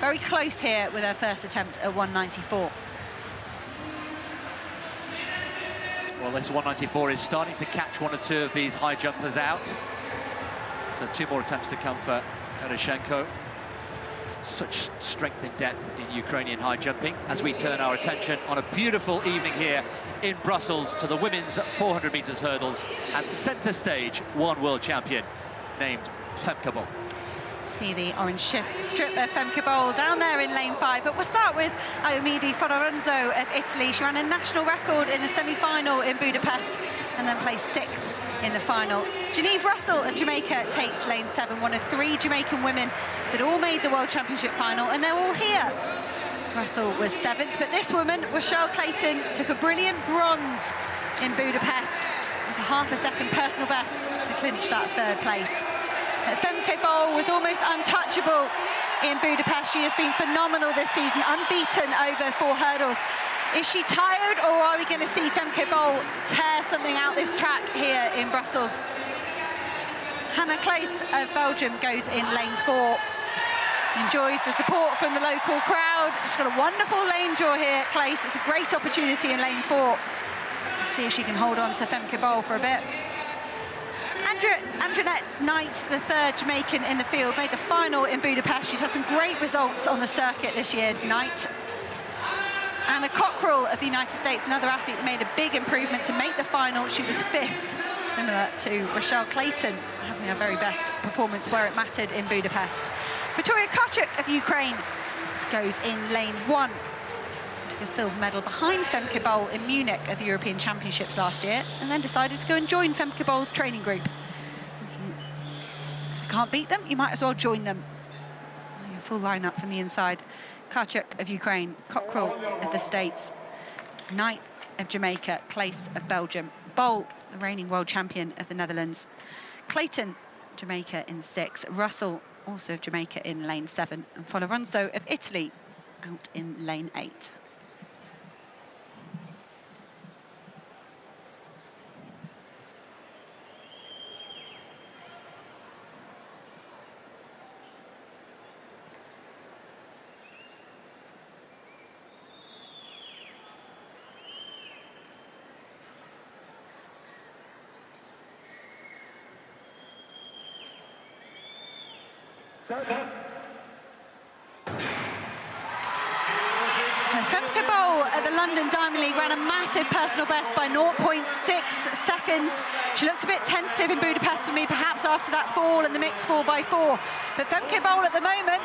Very close here with her first attempt at 194. Well, this 194 is starting to catch one or two of these high jumpers out. So 2 more attempts to come for Herashenko. Such strength and depth in Ukrainian high jumping, as we turn our attention on a beautiful evening here in Brussels to the women's 400 meters hurdles, and centre stage one world champion named Femke Bol. See the orange strip of Femke Bol down there in lane 5, but we'll start with Iomide Fioravanzo of Italy. She ran a national record in the semi-final in Budapest and then placed 6th in the final. Geneve Russell of Jamaica takes lane 7, one of 3 Jamaican women that all made the World Championship final, and they're all here. Russell was 7th, but this woman, Rochelle Clayton, took a brilliant bronze in Budapest. It was a half a second personal best to clinch that 3rd place. Femke Bol was almost untouchable in Budapest. She has been phenomenal this season, unbeaten over 4 hurdles. Is she tired, or are we going to see Femke Bol tear something out this track here in Brussels? Hannah Claes of Belgium goes in lane 4. Enjoys the support from the local crowd. She's got a wonderful lane draw here, Claes. It's a great opportunity in lane 4. Let's see if she can hold on to Femke Bol for a bit. Anjanette Knight, the 3rd Jamaican in the field, made the final in Budapest. She's had some great results on the circuit this year, Knight. Anna Cockrell of the United States, another athlete that made a big improvement to make the final. She was 5th, similar to Rochelle Clayton, having her very best performance where it mattered in Budapest. Victoria Tkachuk of Ukraine goes in lane 1. Took a silver medal behind Femke Bol in Munich at the European Championships last year, and then decided to go and join Femke Bol's training group. If you can't beat them, you might as well join them. full lineup from the inside. Karchuk of Ukraine, Cockrell of the States, Knight of Jamaica, Claes of Belgium, Bol, the reigning world champion of the Netherlands, Clayton, Jamaica in 6, Russell, also of Jamaica in lane 7, and Foloronso of Italy out in lane 8. Femke Bol at the London Diamond League ran a massive personal best by 0.6 seconds. She looked a bit tentative in Budapest for me, perhaps after that fall in the mixed 4x4. But Femke Bol at the moment,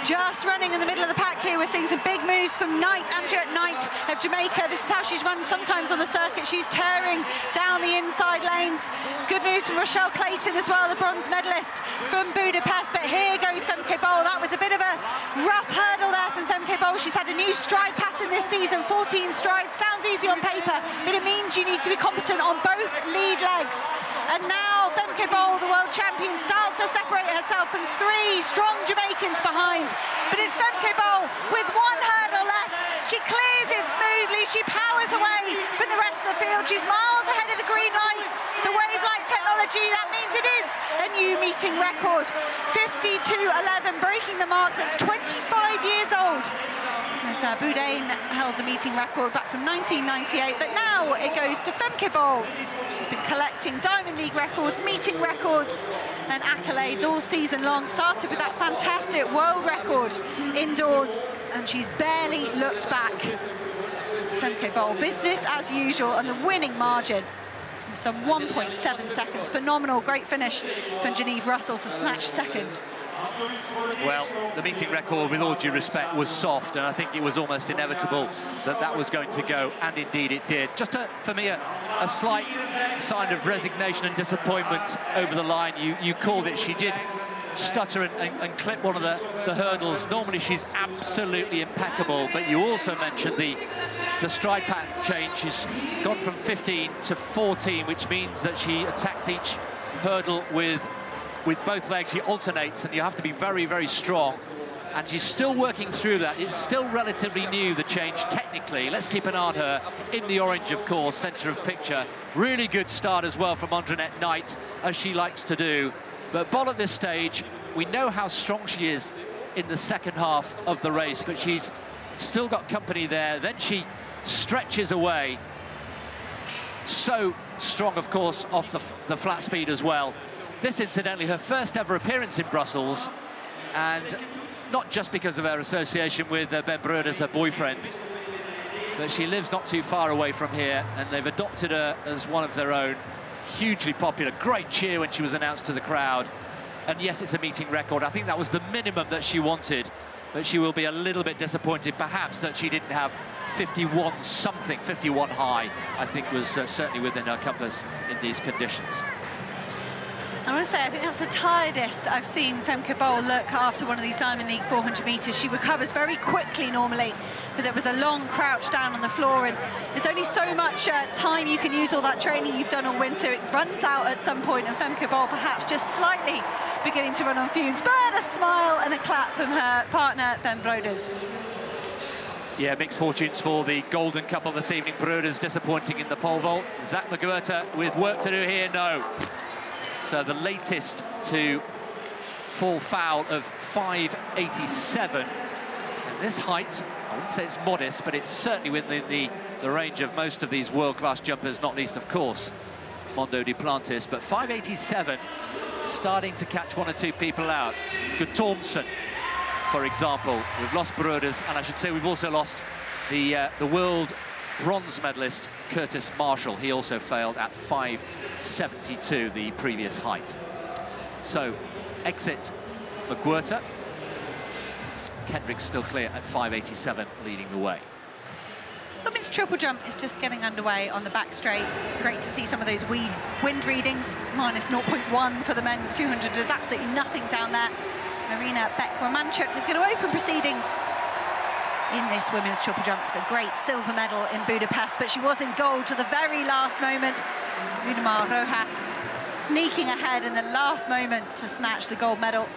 just running in the middle of the pack here. We're seeing some big moves from Knight, Andrea Knight of Jamaica. This is how she's run sometimes on the circuit. She's tearing down the inside lanes. It's good moves from Rochelle Clayton as well, the bronze medalist from Budapest. But here goes Femke Bol. That was a bit of a rough hurdle there from Femke Bol. She's had a new stride pattern this season, 14 strides. Sounds easy on paper, but it means you need to be competent on both lead legs. And now Femke Bol, the world champion, starts to separate herself from 3 strong Jamaicans behind. But it's Femke Bol with 1 hurdle left. She clears it smoothly. She powers away from the rest of the field. She's miles ahead of the green light. The wave-like technology, that means it is a new meeting record. 52.11, breaking the mark that's 25 years old. As Boudin held the meeting record back from 1998, but now it goes to Femke Bol. She's been collecting Diamond League records, meeting records and accolades all season long. Started with that fantastic world record indoors, and she's barely looked back. Femke Bol, business as usual, and the winning margin of some 1.7 seconds. Phenomenal, great finish from Geneve Russell to snatch second. Well, the meeting record, with all due respect, was soft, and I think it was almost inevitable that that was going to go, and indeed it did. Just for me, a slight sign of resignation and disappointment over the line. You called it. She did stutter and clip one of the hurdles. Normally she's absolutely impeccable, but you also mentioned the stride pattern change. She's gone from 15 to 14, which means that she attacks each hurdle with both legs. She alternates, and you have to be very, very strong. And she's still working through that. It's still relatively new, the change, technically. Let's keep an eye on her. In the orange, of course, centre of picture. Really good start as well from Andrea Knight, as she likes to do. But Bol at this stage, we know how strong she is in the second half of the race, but she's still got company there. Then she stretches away. So strong, of course, off the flat speed as well. This, incidentally, her first ever appearance in Brussels, and not just because of her association with Ben Breuders, her boyfriend, but she lives not too far away from here, and they've adopted her as one of their own. Hugely popular, great cheer when she was announced to the crowd. And yes, it's a meeting record. I think that was the minimum that she wanted, but she will be a little bit disappointed, perhaps, that she didn't have 51 something, 51 high, I think was certainly within her compass in these conditions. I want to say, I think that's the tiredest I've seen Femke Bol look after one of these Diamond League 400 metres. She recovers very quickly normally, but there was a long crouch down on the floor, and there's only so much time you can use all that training you've done all winter. It runs out at some point, and Femke Bol perhaps just slightly beginning to run on fumes, but a smile and a clap from her partner, Ben Breuders. Yeah, mixed fortunes for the golden couple this evening. Breuders disappointing in the pole vault. Zach McGuirter with work to do here, no. So the latest to fall foul of 5.87. And this height, I wouldn't say it's modest, but it's certainly within the range of most of these world-class jumpers, not least, of course, Mondo Duplantis. But 5.87, starting to catch 1 or 2 people out. Guttormsen, for example. We've lost Breuders, and I should say we've also lost the world bronze medalist, Curtis Marshall. He also failed at 5.72, the previous height. So, exit McGuirter. Kendrick's still clear at 5.87, leading the way. Women's triple jump is just getting underway on the back straight. Great to see some of those wind readings. -0.1 for the men's 200. There's absolutely nothing down there. Marina Beck-Romanchuk is going to open proceedings in this women's triple jump. It's a great silver medal in Budapest, but she was in gold to the very last moment. Rudamar Rojas sneaking ahead in the last moment to snatch the gold medal.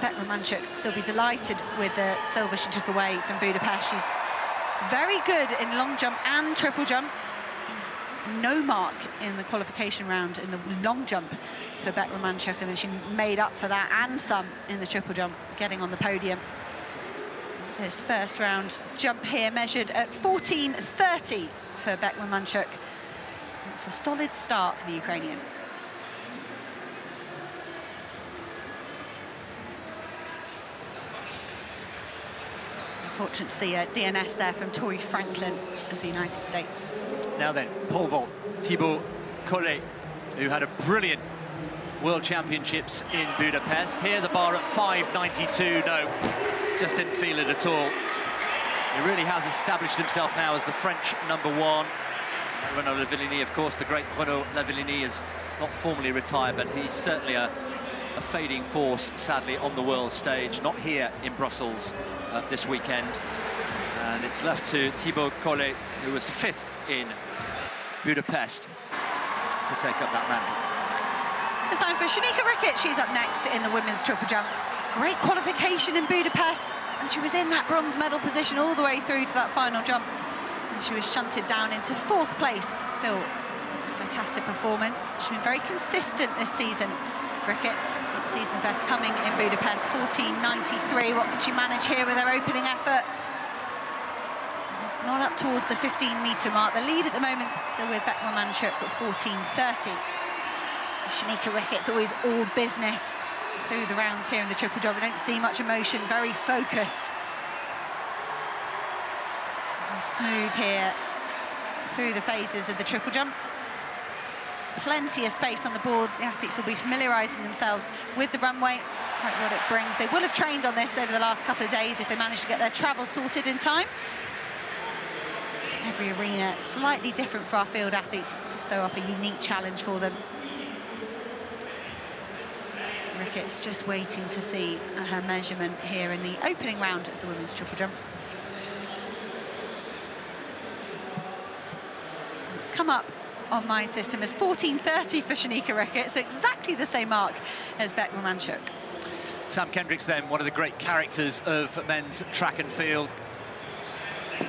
Beck-Romanchuk would still be delighted with the silver she took away from Budapest. She's very good in long jump and triple jump. There's no mark in the qualification round in the long jump for Beck-Romanchuk, and then she made up for that and some in the triple jump, getting on the podium. This first round jump here measured at 14:30 for Beck-Romanchuk. It's a solid start for the Ukrainian. Fortunate to see a DNS there from Tori Franklin of the United States. Now then, pole vault, Thibaut Collet, who had a brilliant World Championships in Budapest. Here the bar at 5.92, no, just didn't feel it at all. He really has established himself now as the French #1. Renaud Lavillenie, of course, the great Renaud Lavillenie is not formally retired, but he's certainly a fading force, sadly, on the world stage, not here in Brussels this weekend. And it's left to Thibaut Collet, who was 5th in Budapest, to take up that mantle. It's time for Shanika Rickett. She's up next in the women's triple jump. Great qualification in Budapest, and she was in that bronze medal position all the way through to that final jump. And she was shunted down into 4th place, but still a fantastic performance. She's been very consistent this season. Rickett's season's best coming in Budapest, 14.93. What can she manage here with her opening effort? Not up towards the 15-metre mark. The lead at the moment still with Beck-Romanchuk at 14.30. Shanika Rickett's always all business through the rounds here in the triple jump. We don't see much emotion, very focused. And smooth here through the phases of the triple jump. Plenty of space on the board. The athletes will be familiarising themselves with the runway, quite what it brings. They will have trained on this over the last couple of days if they manage to get their travel sorted in time. Every arena slightly different for our field athletes, just throw up a unique challenge for them. Rickett's just waiting to see her measurement here in the opening round of the women's triple jump. It's come up on my system as 14.30 for Shanika Rickett. It's exactly the same mark as Beck-Romanchuk. Sam Kendricks then, one of the great characters of men's track and field.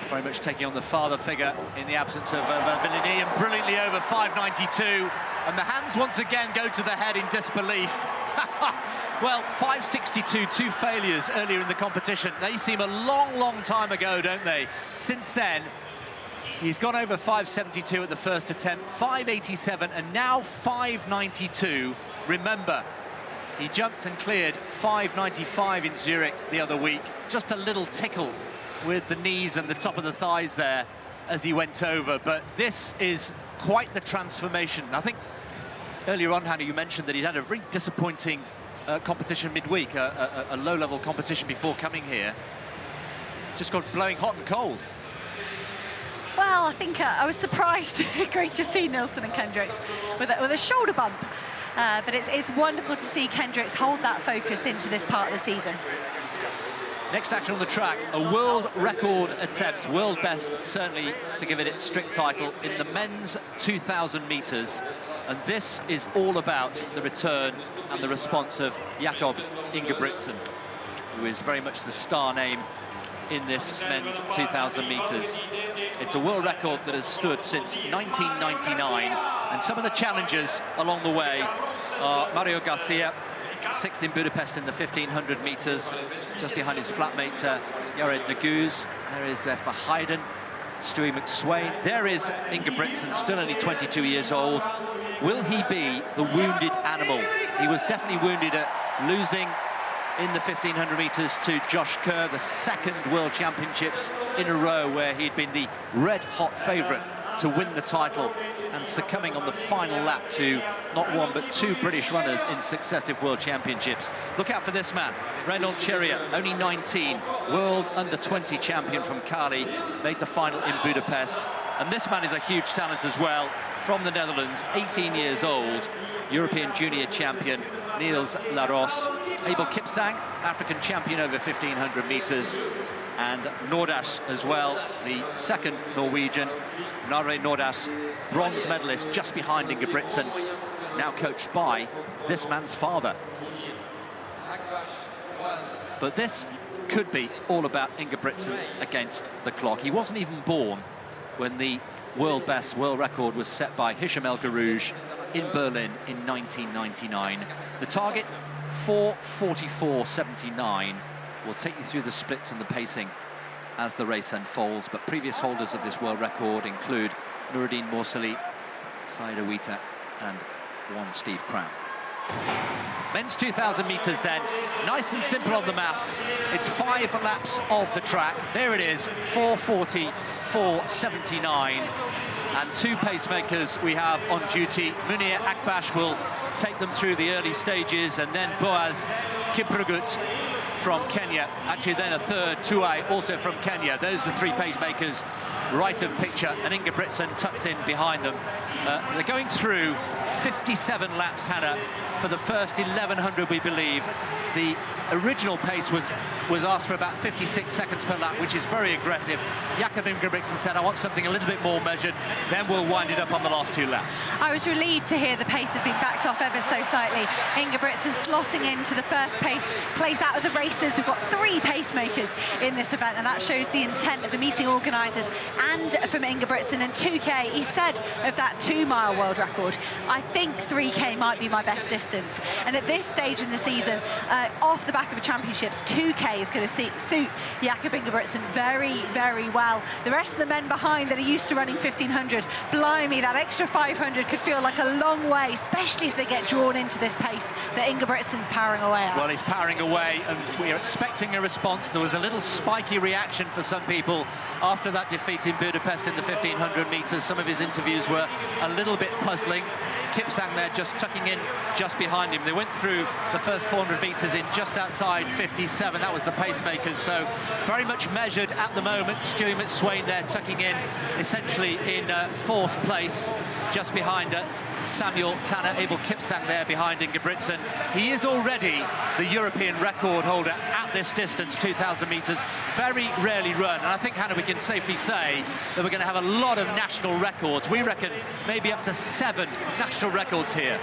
Very much taking on the father figure in the absence of Lavillenie, and brilliantly over 5.92. And the hands once again go to the head in disbelief. Well, 5.62, 2 failures earlier in the competition. They seem a long, long time ago, don't they? Since then, he's gone over 5.72 at the first attempt, 5.87, and now 5.92. Remember, he jumped and cleared 5.95 in Zurich the other week. Just a little tickle with the knees and the top of the thighs there as he went over. But this is quite the transformation. I think earlier on, Hannah, you mentioned that he'd had a very disappointing competition midweek, a low-level competition before coming here. It's just got blowing hot and cold. Well, I think I was surprised. Great to see Nilsson and Kendricks with a shoulder bump. But it's wonderful to see Kendricks hold that focus into this part of the season. Next action on the track, a world record attempt, world best certainly to give it its strict title in the men's 2,000 metres. And this is all about the return and the response of Jakob Ingebrigtsen, who is very much the star name in this men's 2,000 metres. It's a world record that has stood since 1999, and some of the challengers along the way are Mario Garcia, 6th in Budapest in the 1,500 metres, just behind his flatmate Jared Naguz. There is Verheiden, Stewie McSwain. There is Ingebrigtsen, still only 22 years old. Will he be the wounded animal? He was definitely wounded at losing in the 1,500 metres to Josh Kerr, the 2nd World Championships in a row where he'd been the red-hot favourite to win the title, and succumbing on the final lap to not one but 2 British runners in successive World Championships. Look out for this man, Reynold Cheria, only 19, World Under-20 champion from Cali, made the final in Budapest. And this man is a huge talent as well, from the Netherlands, 18 years old, European junior champion, Niels Laros, Abel Kipsang, African champion over 1,500 metres, and Nordaas as well, the second Norwegian. Nare Nordaas, bronze medalist, just behind Ingebrigtsen, now coached by this man's father. But this could be all about Ingebrigtsen against the clock. He wasn't even born when the world best, world record was set by Hicham El Guerrouj in Berlin in 1999. The target, 4:44.79. We'll take you through the splits and the pacing as the race unfolds, but previous holders of this world record include Nuruddin Morsali, Said Awita, and one Steve Crown. Men's 2,000 metres then, nice and simple on the maths. It's 5 laps of the track. There it is, 4:44.79. And 2 pacemakers we have on duty. Munir Akbash will take them through the early stages, and then Boaz Kiprugut from Kenya. Actually, then a third, Tuai, also from Kenya. Those are the 3 pacemakers right of picture, and Ingebrigtsen tucks in behind them. They're going through 57 laps, Hannah, for the first 1,100, we believe. The original pace was asked for about 56 seconds per lap, which is very aggressive. Jakob Ingebrigtsen said, I want something a little bit more measured, then we'll wind it up on the last 2 laps. I was relieved to hear the pace had been backed off ever so slightly. Ingebrigtsen slotting into the first place out of the races. We've got 3 pacemakers in this event, and that shows the intent of the meeting organisers and from Ingebrigtsen. And 2K, he said of that 2-mile world record, I think 3K might be my best distance. And at this stage in the season, off the back of the championships, 2K is going to suit Jakob Ingebrigtsen very, very well. The rest of the men behind that are used to running 1,500, blimey, that extra 500 could feel like a long way, especially if they get drawn into this pace that Ingebrigtsen's powering away at. Well, he's powering away, and we're expecting a response. There was a little spiky reaction for some people after that defeat in Budapest in the 1,500 metres. Some of his interviews were a little bit puzzling. Kipsang there just tucking in just behind him. They went through the first 400 metres in just outside 57. That was the pacemakers, so very much measured at the moment. Stewie McSwain there tucking in essentially in 4th place, just behind Samuel Tanner. Abel Kipsang there behind Ingebrigtsen. He is already the European record holder at this distance, 2,000 metres. Very rarely run, and I think, Hannah, we can safely say that we're going to have a lot of national records. We reckon maybe up to 7 national records here.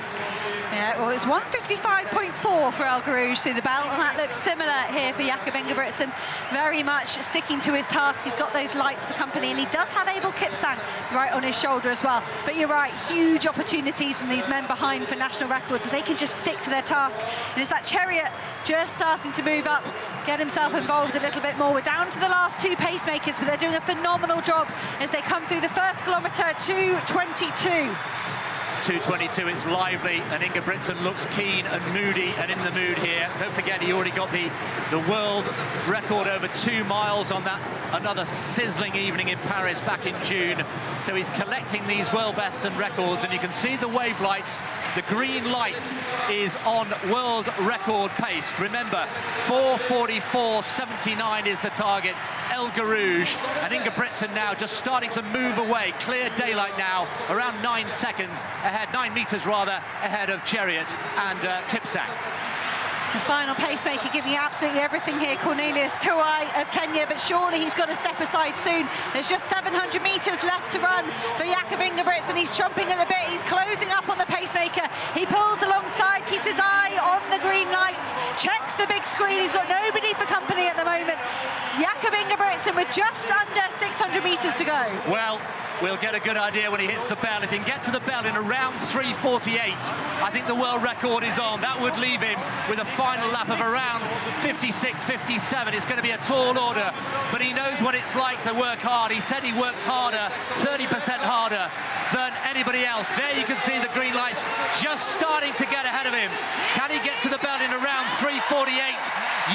Yeah, well, it's 1:55.4 for El Guerrouj through the belt, and that looks similar here for Jakob Ingebrigtsen. Very much sticking to his task. He's got those lights for company, and he does have Abel Kipsang right on his shoulder as well. But you're right, huge opportunities from these men behind for national records, so they can just stick to their task. And it's that Chariot just starting to move up, get himself involved a little bit more. We're down to the last 2 pacemakers, but they're doing a phenomenal job as they come through the first kilometre, 2:22. 2:22, it's lively, and Ingebrigtsen looks keen and moody and in the mood here. Don't forget, he already got the world record over 2 miles on that another sizzling evening in Paris back in June. So he's collecting these world bests and records, and you can see the wave lights. The green light is on world record pace. Remember, 4:44.79 is the target. El Guerrouj, and Ingebrigtsen now just starting to move away. Clear daylight now, around 9 seconds ahead, 9 metres rather, ahead of Chariot and Kipsang. The final pacemaker giving absolutely everything here, Cornelius Tuai of Kenya, but surely he's got to step aside soon. There's just 700 metres left to run for Jakob Ingebrigtsen. He's chomping at the bit, he's closing up on the pacemaker. He pulls alongside, keeps his eye on the green lights, checks the big screen. He's got nobody for company at the moment. Jakob Ingebrigtsen with just under 600 metres to go. Well, we'll get a good idea when he hits the bell. If he can get to the bell in around 3:48, I think the world record is on. That would leave him with a final lap of around 56, 57. It's going to be a tall order, but he knows what it's like to work hard. He said he works harder, 30% harder than anybody else. There you can see the green lights just starting to get ahead of him. Can he get to the bell in around 3:48?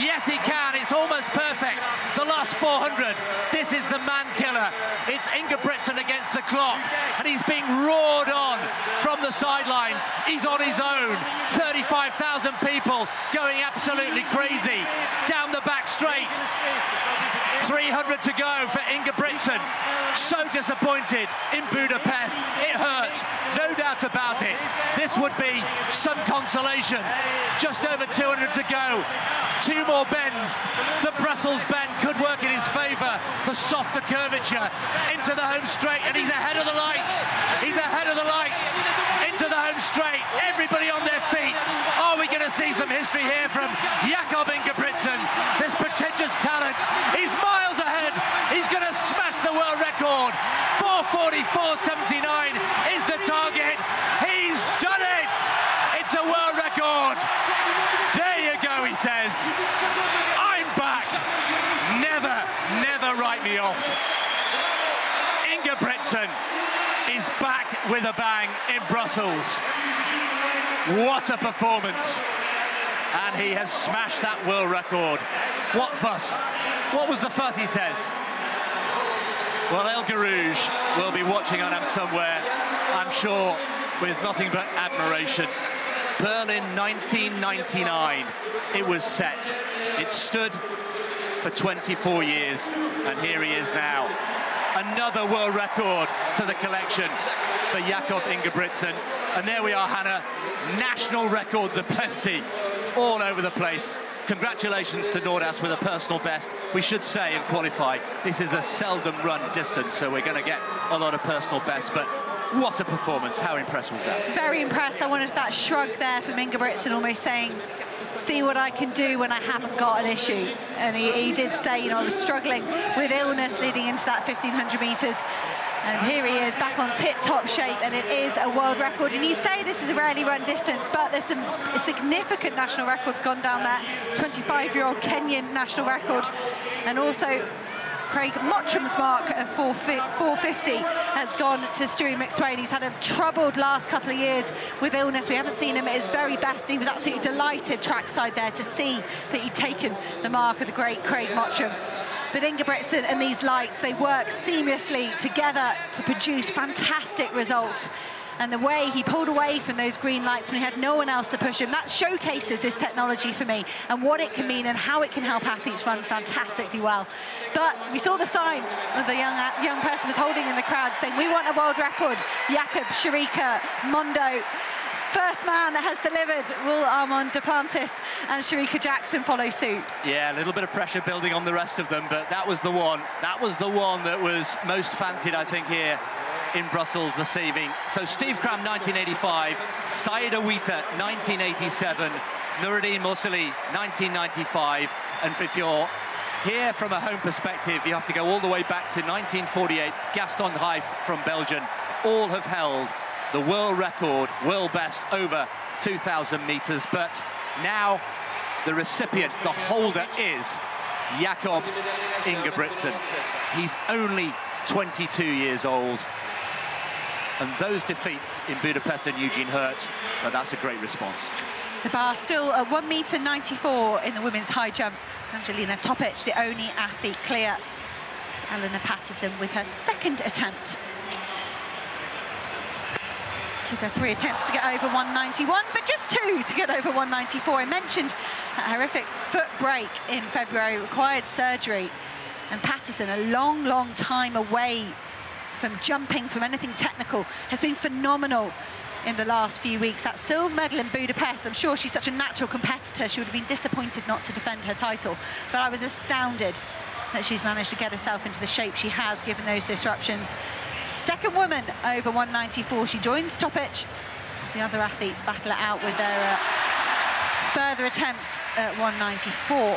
Yes, he can. It's almost perfect. The last 400. This is the man killer. It's Ingebrigtsen against the clock, and he's being roared on from the sidelines. He's on his own. 35,000 people going absolutely crazy down the back straight. 300 to go for Ingebrigtsen. So disappointed in Budapest. It hurt, no doubt about it. This would be some consolation. Just over 200 to go. 2 more bends. The Brussels bend could work in his favour. The softer curvature into the home straight, and he's ahead of the lights. He's ahead of the lights into the home straight. Everybody on their feet. Are we going to see some history here from Jakob Ingebrigtsen? This prodigious talent. He's miles ahead. He's going to smash the world record. 4:44.79 is the target. He's done it. It's a world record. There you go, he says. I'm back. Never, never write me off. Ingebrigtsen is back with a bang in Brussels. What a performance. And he has smashed that world record. What fuss? What was the fuss, he says? Well, El Garouge will be watching on him somewhere, I'm sure, with nothing but admiration. Berlin 1999, it was set. It stood for 24 years, and here he is now. Another world record to the collection for Jakob Ingebrigtsen. And there we are, Hannah. National records aplenty all over the place. Congratulations to Nordas with a personal best. We should say in qualify, this is a seldom run distance, so we're going to get a lot of personal bests. But what a performance. How impressed was that? Very impressed. I wanted that shrug there from Ingebrigtsen, almost saying, see what I can do when I haven't got an issue. And he did say, you know, I was struggling with illness leading into that 1,500 metres. And here he is, back on tip-top shape, and it is a world record. And you say this is a rarely run distance, but there's some significant national records gone down there. 25-year-old Kenyan national record, and also Craig Mottram's mark of 450 has gone to Stewie McSweyn. He's had a troubled last couple of years with illness. We haven't seen him at his very best, and he was absolutely delighted trackside there to see that he'd taken the mark of the great Craig Mottram. But Ingebrigtsen and these lights, they work seamlessly together to produce fantastic results. And the way he pulled away from those green lights when he had no one else to push him, that showcases this technology for me and what it can mean and how it can help athletes run fantastically well. But we saw the sign that the young person was holding in the crowd saying, we want a world record. Jakob, Sherika, Mondo. First man that has delivered. Will Armand Duplantis and Sherika Jackson follow suit? Yeah, a little bit of pressure building on the rest of them, but that was the one. That was the one that was most fancied, I think, here in Brussels this evening. So Steve Cram, 1985, Saïd Aouita, 1987, Noureddin Mousali, 1995, and if you're here from a home perspective, you have to go all the way back to 1948. Gaston Reif from Belgium, all have held the world record, world best over 2,000 meters, but now the recipient, the holder, is Jakob Ingebrigtsen. He's only 22 years old, and those defeats in Budapest and Eugene hurt, but that's a great response. The bar still at 1.94 m in the women's high jump. Angelina Topic, the only athlete clear. It's Eleanor Patterson with her second attempt. Took her 3 attempts to get over 191, but just 2 to get over 194. I mentioned that horrific foot break in February, required surgery. And Patterson, a long, long time away from jumping, from anything technical, has been phenomenal in the last few weeks. That silver medal in Budapest, I'm sure she's such a natural competitor, she would have been disappointed not to defend her title. But I was astounded that she's managed to get herself into the shape she has, given those disruptions. Second woman over 194. She joins Topic as the other athletes battle it out with their further attempts at 194.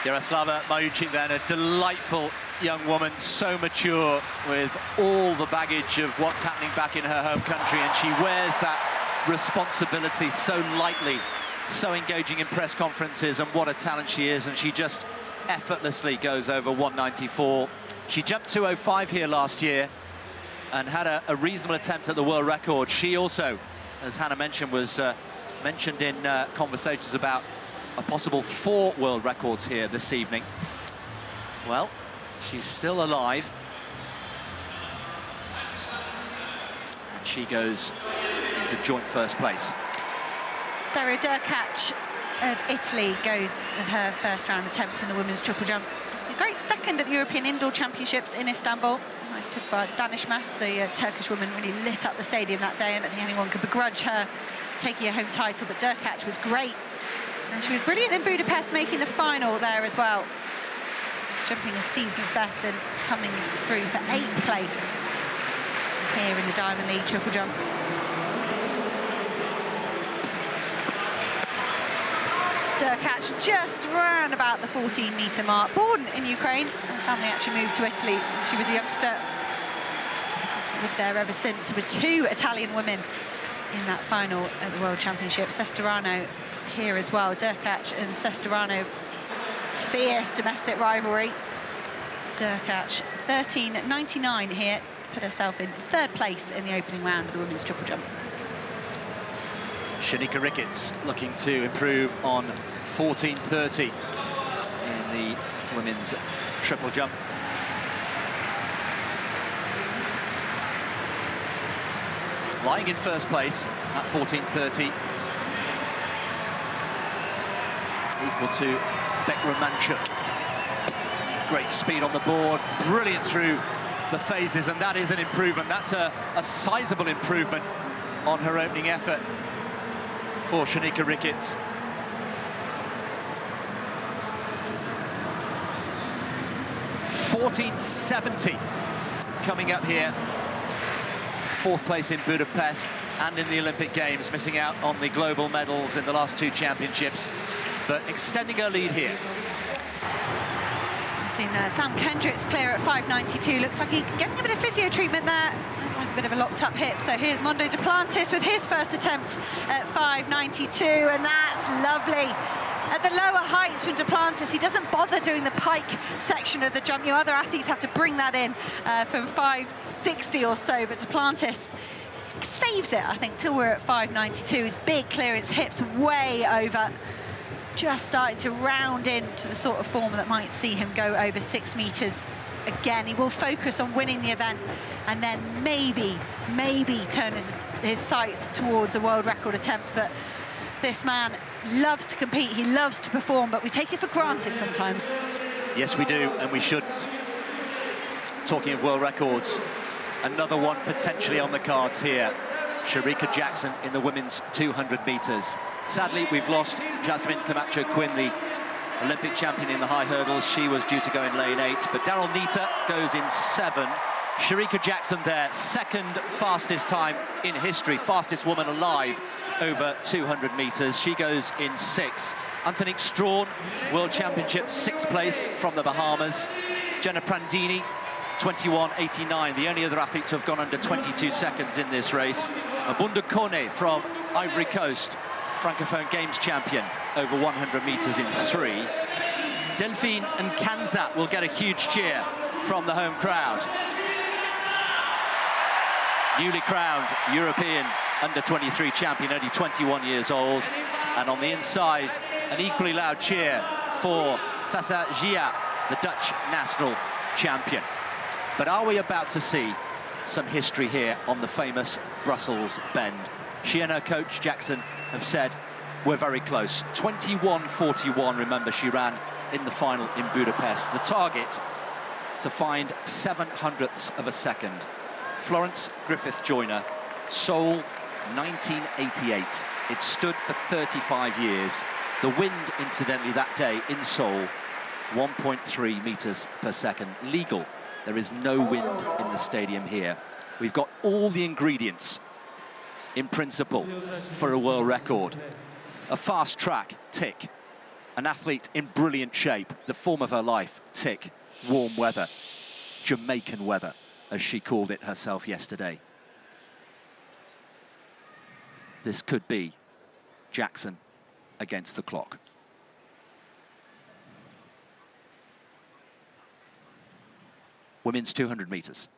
Jaroslava Majucic then, a delightful young woman, so mature, with all the baggage of what's happening back in her home country, and she wears that responsibility so lightly, so engaging in press conferences, and what a talent she is, and she just effortlessly goes over 194. She jumped 2:05 here last year and had a reasonable attempt at the world record. She also, as Hannah mentioned, was mentioned in conversations about a possible 4 world records here this evening. Well, she's still alive. And she goes into joint first place. Daria Derkach of Italy goes with her first round attempt in the women's triple jump. great second at the European Indoor Championships in Istanbul. Took by Danishmaz, the Turkish woman, really lit up the stadium that day. I don't think anyone could begrudge her taking a home title, but Derkach was great. And she was brilliant in Budapest, making the final there as well. Jumping a season's best and coming through for 8th place here in the Diamond League triple jump. Derkach just around about the 14-metre mark. Born in Ukraine, her family actually moved to Italy. She was a youngster. Lived there ever since. There were 2 Italian women in that final at the World Championship. Sestorano here as well. Derkach and Sestorano, fierce domestic rivalry. Derkach 13.99 here, put herself in 3rd place in the opening round of the women's triple jump. Shanika Ricketts looking to improve on 14.30 in the women's triple jump. Lying in 1st place at 14.30, equal to Bekra Manchuk. Great speed on the board, brilliant through the phases, and that is an improvement. That's a sizable improvement on her opening effort for Shanika Ricketts. $14.70 coming up here. 4th place in Budapest and in the Olympic Games, missing out on the global medals in the last 2 championships, but extending her lead here. We've seen Sam Kendricks clear at 5.92. Looks like he's getting a bit of physio treatment there, like a bit of a locked-up hip. So here's Mondo Duplantis with his first attempt at 5.92, and that's lovely. At the lower heights from Duplantis, he doesn't bother doing the pike section of the jump. You know, other athletes have to bring that in from 5.60 or so, but Duplantis saves it, I think, till we're at 5.92. His big clearance, hips way over. Just starting to round into the sort of form that might see him go over 6 meters again. He will focus on winning the event and then maybe turn his sights towards a world record attempt. But this man loves to compete, he loves to perform, but we take it for granted sometimes. Yes, we do, and we shouldn't. Talking of world records, another one potentially on the cards here. Shericka Jackson in the women's 200 meters. Sadly, we've lost Jasmine Camacho Quinn, the Olympic champion in the high hurdles. She was due to go in lane 8, but Daryl Nita goes in 7. Shericka Jackson there, 2nd fastest time in history, fastest woman alive over 200 meters. She goes in 6. Antonique Strawn, World Championship 6th place from the Bahamas. Jenna Prandini, 21.89, the only other athlete to have gone under 22 seconds in this race. Abunda Kone from Ivory Coast, Francophone Games champion, over 100 meters in 3. Delphine and Kanzat will get a huge cheer from the home crowd. Newly crowned European under-23 champion, only 21 years old. And on the inside, an equally loud cheer for Tassa Gia, the Dutch national champion. But are we about to see some history here on the famous Brussels Bend? She and her coach, Jackson, have said, we're very close. 21.41, remember, she ran in the final in Budapest. The target, to find 7/100ths of a second. Florence Griffith Joyner, Seoul, 1988. It stood for 35 years. The wind, incidentally, that day in Seoul, 1.3 meters per second. Legal. There is no wind in the stadium here. We've got all the ingredients, in principle, for a world record. A fast track, tick. An athlete in brilliant shape, the form of her life, tick. Warm weather, Jamaican weather, as she called it herself yesterday. This could be Jackson against the clock. Women's 200 meters.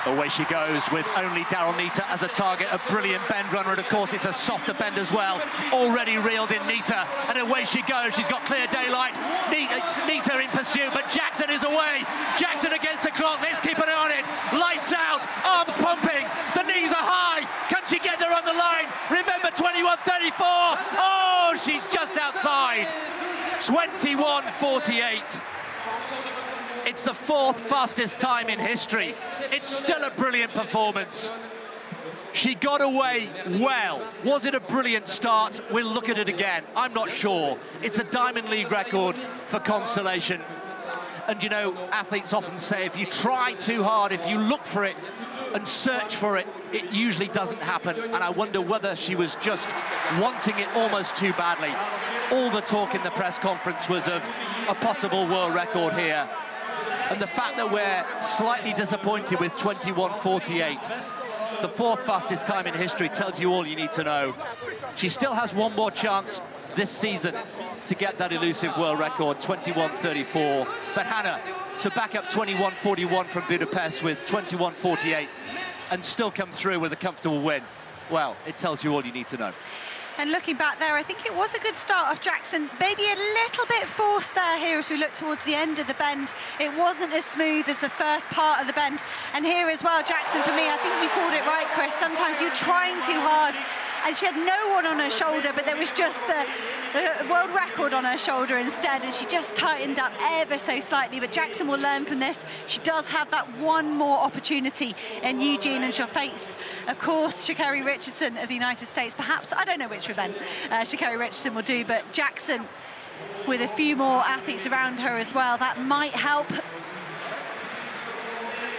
Away she goes with only Daryl Nita as a target, a brilliant bend runner, and of course it's a softer bend as well. Already reeled in Nita, and away she goes. She's got clear daylight. Nita in pursuit, but Jackson is away. Jackson against the clock. Let's keep an eye on it. Lights out, arms pumping, the knees are high. Can she get there on the line. Remember 21:34. Oh, she's just outside. 21:48. It's the 4th fastest time in history. It's still a brilliant performance. She got away well. Was it a brilliant start? We'll look at it again. I'm not sure. It's a Diamond League record for consolation. And you know, athletes often say if you try too hard, if you look for it and search for it, it usually doesn't happen. And I wonder whether she was just wanting it almost too badly. All the talk in the press conference was of a possible world record here. And the fact that we're slightly disappointed with 21:48, the 4th fastest time in history, tells you all you need to know. She still has one more chance this season to get that elusive world record, 21:34. But Hannah, to back up 21:41 from Budapest with 21:48 and still come through with a comfortable win, well, it tells you all you need to know. And looking back there, I think it was a good start of Jackson. Maybe a little bit forced there here as we look towards the end of the bend. It wasn't as smooth as the first part of the bend. And here as well, Jackson, for me, I think you called it right, Chris. Sometimes you're trying too hard. And she had no one on her shoulder, but there was just the world record on her shoulder instead, and she just tightened up ever so slightly. But Jackson will learn from this. She does have that one more opportunity in Eugene, and she'll face, of course, Sha'Carri Richardson of the United States. Perhaps, I don't know which event Sha'Carri Richardson will do, but Jackson, with a few more athletes around her as well, that might help.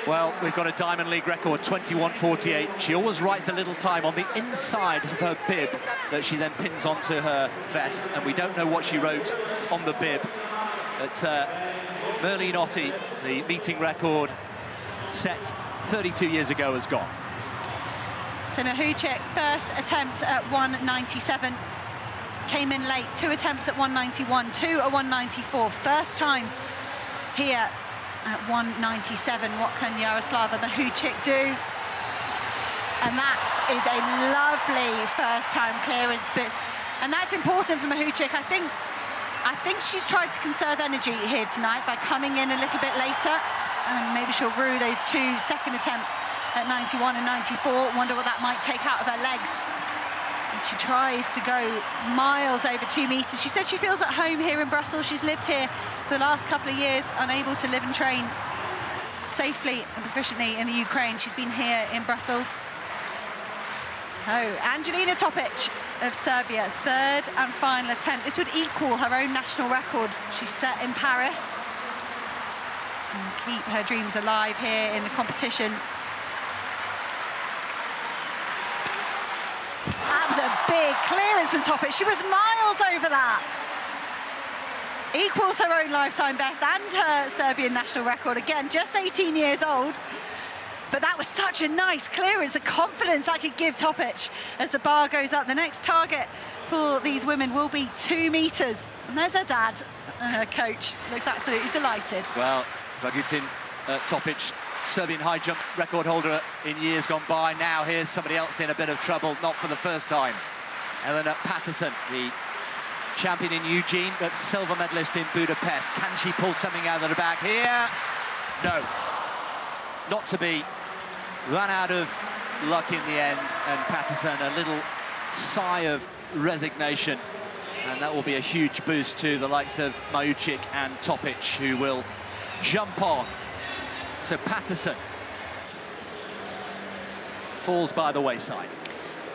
Well, we've got a Diamond League record, 21:48. She always writes a little time on the inside of her bib that she then pins onto her vest, and we don't know what she wrote on the bib. But Merlene Ottey, the meeting record set 32 years ago, has gone. So Mahuchik, first attempt at 197, came in late, 2 attempts at 191, 2 at 194, first time here at 197. What can Yaroslava Mahuchik do? And that is a lovely first-time clearance, and that's important for Mahuchik. I think she's tried to conserve energy here tonight by coming in a little bit later, and maybe she'll rue those 2 second attempts at 91 and 94. Wonder what that might take out of her legs as she tries to go miles over 2 meters. She said she feels at home here in Brussels. She's lived here for the last couple of years, unable to live and train safely and proficiently in the Ukraine. She's been here in Brussels. Oh, Angelina Topic of Serbia, 3rd and final attempt. This would equal her own national record she set in Paris and keep her dreams alive here in the competition. That was a big clearance from Topic. She was miles over that. Equals her own lifetime best and her Serbian national record. Again, just 18 years old. But that was such a nice clearance, the confidence that could give Topic as the bar goes up. The next target for these women will be 2 meters. And there's her dad, her coach, looks absolutely delighted. Well, Dragutin Topic, Serbian high jump record holder in years gone by. Now here's somebody else in a bit of trouble, not for the first time. Elena Patterson, the champion in Eugene, but silver medalist in Budapest. Can she pull something out of the bag here? No, not to be. Ran out of luck in the end, and Patterson, a little sigh of resignation. And that will be a huge boost to the likes of Mahuchik and Topic, who will jump on. So Patterson falls by the wayside.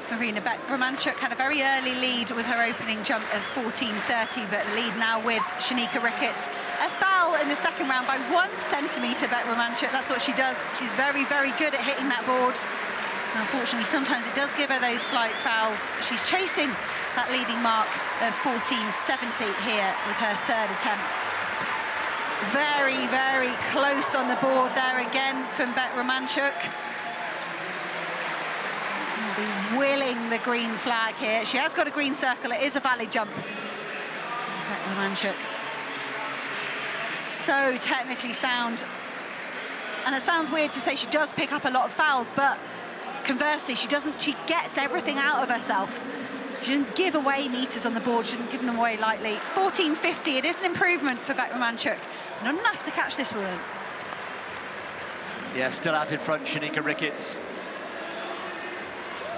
Marina Beck-Romanchuk had a very early lead with her opening jump of 14:30, but lead now with Shanika Ricketts. A foul in the second round by 1 centimetre, Beck-Romanchuk. That's what she does. She's very, very good at hitting that board. And unfortunately, sometimes it does give her those slight fouls. She's chasing that leading mark of 14:70 here with her 3rd attempt. Very, very close on the board there again from Beck-Romanchuk. Be willing the green flag here. She has got a green circle. It is a valid jump. Beck-Romanchuk, so technically sound. And it sounds weird to say she does pick up a lot of fouls, but conversely, she doesn't. She gets everything out of herself. She doesn't give away meters on the board. She doesn't give them away lightly. 14:50. It is an improvement for Beck-Romanchuk. Not enough to catch this woman. Yeah, still out in front, Shanika Ricketts.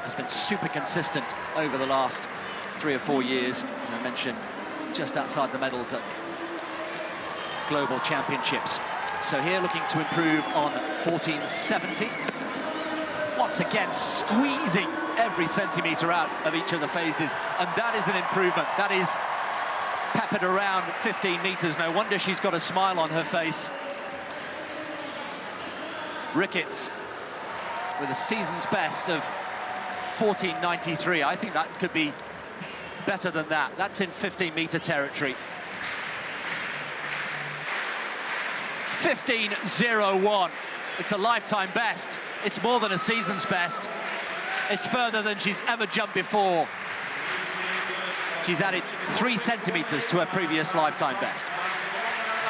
has been super consistent over the last 3 or 4 years, as I mentioned, just outside the medals at Global Championships. So here looking to improve on 14.70. Once again, squeezing every centimetre out of each of the phases, and that is an improvement. That is peppered around 15 metres. No wonder she's got a smile on her face. Ricketts with a season's best of 14.93. I think that could be better than that. That's in 15-metre territory. 15.01. It's a lifetime best. It's more than a season's best. It's further than she's ever jumped before. She's added 3 centimetres to her previous lifetime best.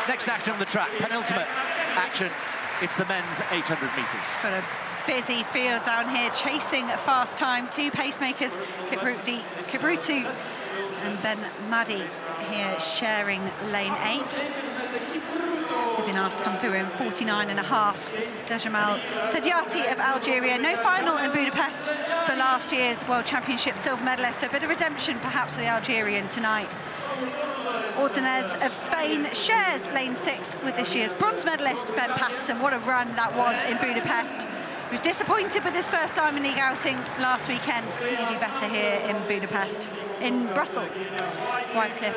Next action on the track, penultimate action. It's the men's 800 metres. Got a busy field down here, chasing a fast time. 2 pacemakers, Kipruto and Ben Madi here sharing lane 8. They've been asked to come through in 49.5. This is Djemal Sediati of Algeria. No final in Budapest for last year's World Championship silver medalist, so a bit of redemption perhaps for the Algerian tonight. Ordonez of Spain shares lane 6 with this year's bronze medalist Ben Patterson. What a run that was in Budapest. He was disappointed with his first Diamond League outing last weekend. Can he do better here in Budapest? In Brussels, Wycliffe.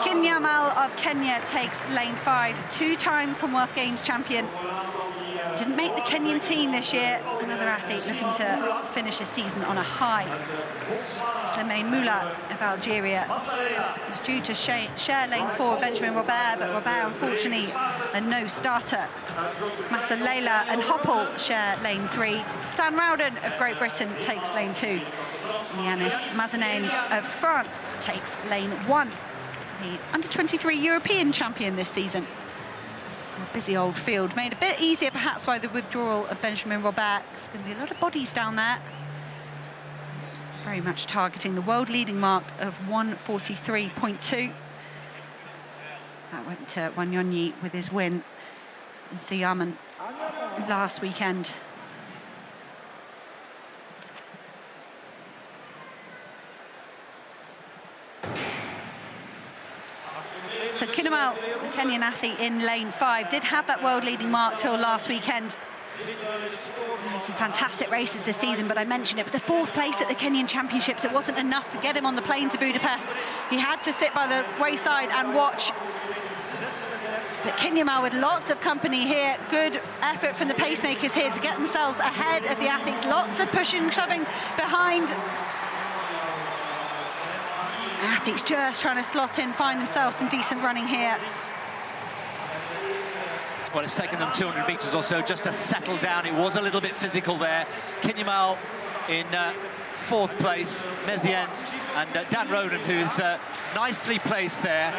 Kinyamal of Kenya takes lane 5, 2-time Commonwealth Games champion. Didn't make the Kenyan team this year. Another athlete looking to finish his season on a high. Slimane Moula of Algeria is due to share lane 4 with Benjamin Robert, but Robert, unfortunately, a no-starter. Massa Leila and Hoppel share lane 3. Dan Rowden of Great Britain takes lane 2. Yanis Mazanin of France takes lane 1. The under-23 European champion this season. A busy old field, made a bit easier perhaps by the withdrawal of Benjamin Robert. There's going to be a lot of bodies down there. Very much targeting the world-leading mark of 1:43.2. That went to Wanyonyi with his win in Xiamen last weekend. So Kinyamal, the Kenyan athlete in lane 5, did have that world-leading mark till last weekend. Some fantastic races this season, but I mentioned it was the 4th place at the Kenyan Championships. It wasn't enough to get him on the plane to Budapest. He had to sit by the wayside and watch. But Kinyamal with lots of company here. Good effort from the pacemakers here to get themselves ahead of the athletes. Lots of pushing, shoving behind. Athletes just trying to slot in, find themselves some decent running here. Well, it's taken them 200 metres or so just to settle down. It was a little bit physical there. Kinyamal in 4th place, Mezien and Dan Rowden, who's nicely placed there,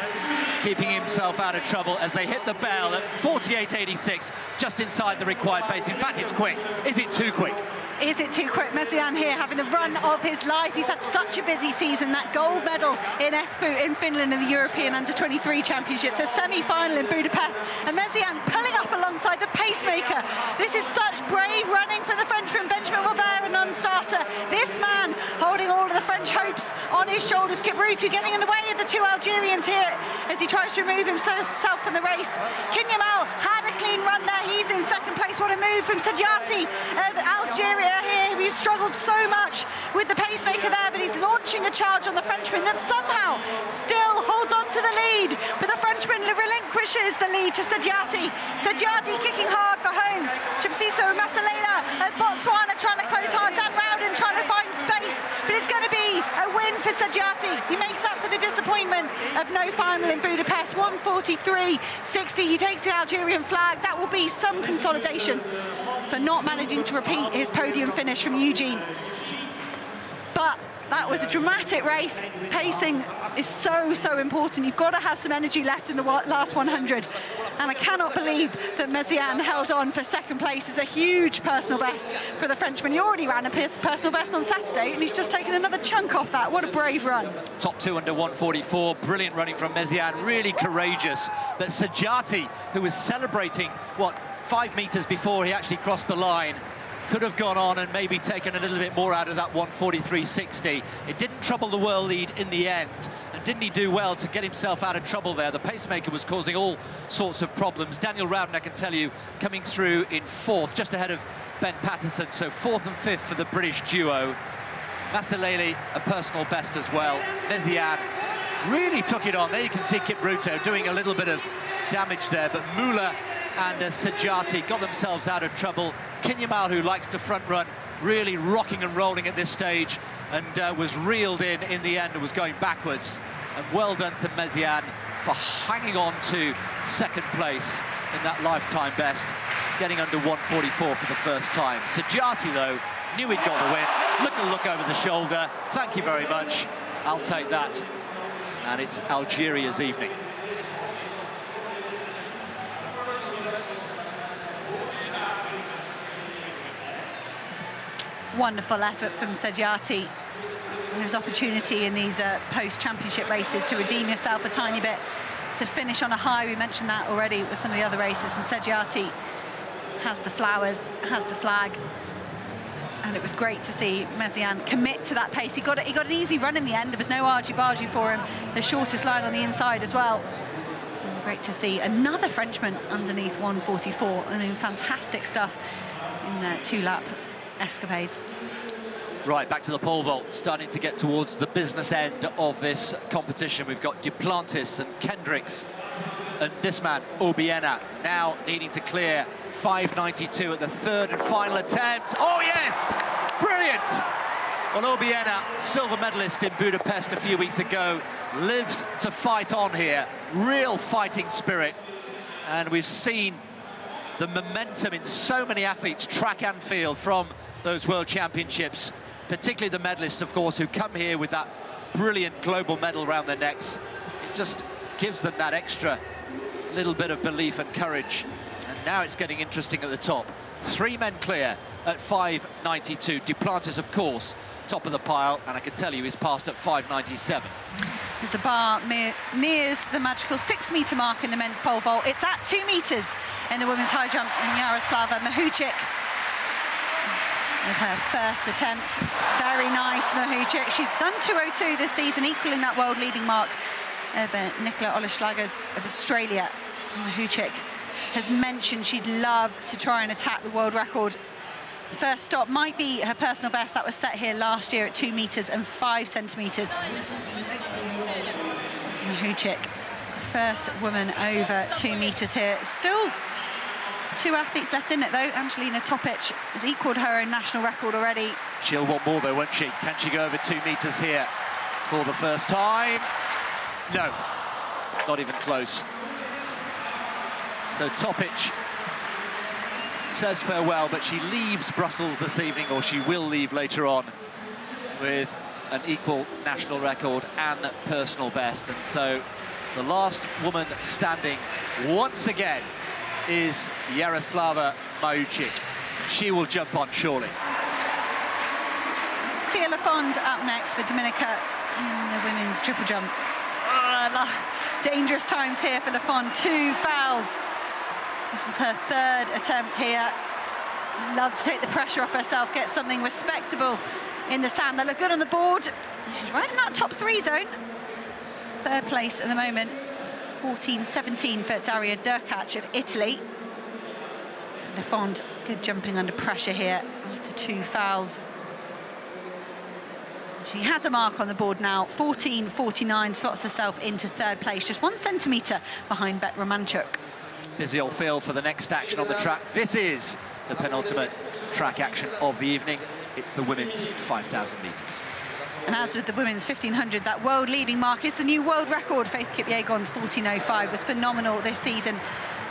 keeping himself out of trouble as they hit the bell at 48.86, just inside the required pace. In fact, it's quick. Is it too quick? Is it too quick? Mezien here having the run of his life. He's had such a busy season. That gold medal in Espoo in Finland in the European Under-23 Championships, a semi-final in Budapest, and Mezien pulling up alongside the pacemaker. This is such brave running for the Frenchman, Benjamin Robert, a non-starter. This man holding all of the French hopes on his shoulders. Kipruto getting in the way of the 2 Algerians here as he tries to remove himself from the race. Kinyamal had a clean run there. He's in 2nd place. What a move from Sediati of Algeria here, who's struggled so much with the pacemaker there, but he's launching a charge on the Frenchman that somehow still holds on to the lead, but the Frenchman relinquishes the lead to Sediati. Sediati kicking hard for home. Chipsiso Masalela of Botswana trying to close hard. Dan Rowden trying to find space, but it's going to be a win for Sediati. He makes up for the disappointment of no final in Budapest. 1:43.60. He takes the Algerian flag. That will be some consolidation for not managing to repeat his podium finish from Eugene. But that was a dramatic race. Pacing is so important. You've got to have some energy left in the last 100. And I cannot believe that Mezien held on for 2nd place. It's a huge personal best for the Frenchman. He already ran a personal best on Saturday, and he's just taken another chunk off that. What a brave run. Top 2 under 1:44. Brilliant running from Mezien. Really courageous. But Sediati, who was celebrating, 5 metres before he actually crossed the line, could have gone on and maybe taken a little bit more out of that 1:43.60. It didn't trouble the world lead in the end, and didn't he do well to get himself out of trouble there? The pacemaker was causing all sorts of problems. Daniel Rowden, I can tell you, coming through in 4th, just ahead of Ben Patterson, so 4th and 5th for the British duo. Maselele, a personal best as well. Mesiane really took it on. There you can see Kipruto doing a little bit of damage there, but Müller and Sajati got themselves out of trouble. Kinyamal, who likes to front run, really rocking and rolling at this stage, and was reeled in the end and was going backwards. And well done to Mesiane for hanging on to 2nd place in that lifetime best, getting under 1:44 for the first time. Sajati, though, knew he'd got the win. Look over the shoulder. Thank you very much. I'll take that. And it's Algeria's evening. Wonderful effort from Sajati. There's opportunity in these post-championship races to redeem yourself a tiny bit, to finish on a high. We mentioned that already with some of the other races, and Sajati has the flowers, has the flag. And it was great to see Mesiane commit to that pace. He got an easy run in the end. There was no argy-bargy for him. The shortest line on the inside as well. And great to see another Frenchman underneath 1:44. I mean, fantastic stuff in their 2-lap escapades. Right, back to the pole vault, starting to get towards the business end of this competition. We've got Duplantis and Kendricks and this man, Obiena, now needing to clear 5:92 at the 3rd and final attempt. Oh, yes! Brilliant! Well, Obiena, silver medalist in Budapest a few weeks ago, lives to fight on here. Real fighting spirit. And we've seen the momentum in so many athletes, track and field, from those World Championships, particularly the medalists, of course, who come here with that brilliant global medal around their necks. It just gives them that extra little bit of belief and courage. And now it's getting interesting at the top. 3 men clear at 5:92. Duplantis, of course, top of the pile, and I can tell you he's passed at 5:97. As the bar nears the magical 6-metre mark in the men's pole vault, it's at 2 metres in the women's high jump, and Jaroslava Mahučík with her first attempt. Very nice, Mahučík. She's done 2:02 this season, equaling that world leading mark of Nicola Oleslagers of Australia. Mahučík has mentioned she'd love to try and attack the world record. First stop might be her personal best. That was set here last year at 2 metres and 5 centimetres. Mahučík, first woman over 2 metres here. Still 2 athletes left in it, though. Angelina Topic has equalled her own national record already. She'll want more, though, won't she? Can she go over 2 metres here for the first time? No, not even close. So Topic says farewell, but she leaves Brussels this evening, or she will leave later on, with an equal national record and personal best. And so the last woman standing once again is Jaroslava Mahučík. She will jump on, surely. Tia Lafond up next for Dominica in the women's triple jump. Dangerous times here for Lafond. 2 fouls. This is her 3rd attempt here. Love to take the pressure off herself, get something respectable in the sand. They look good on the board. She's right in that top 3 zone. 3rd place at the moment. 14:17 for Daria Derkach of Italy. Lafond good jumping under pressure here after 2 fouls. She has a mark on the board now. 14:49, slots herself into 3rd place, just 1 centimetre behind Bet Romanchuk. Busy old field for the next action on the track. This is the penultimate track action of the evening. It's the women's 5,000 metres. And as with the women's 1500, that world leading mark is the new world record. Faith Kipyegon's 14:05 was phenomenal this season.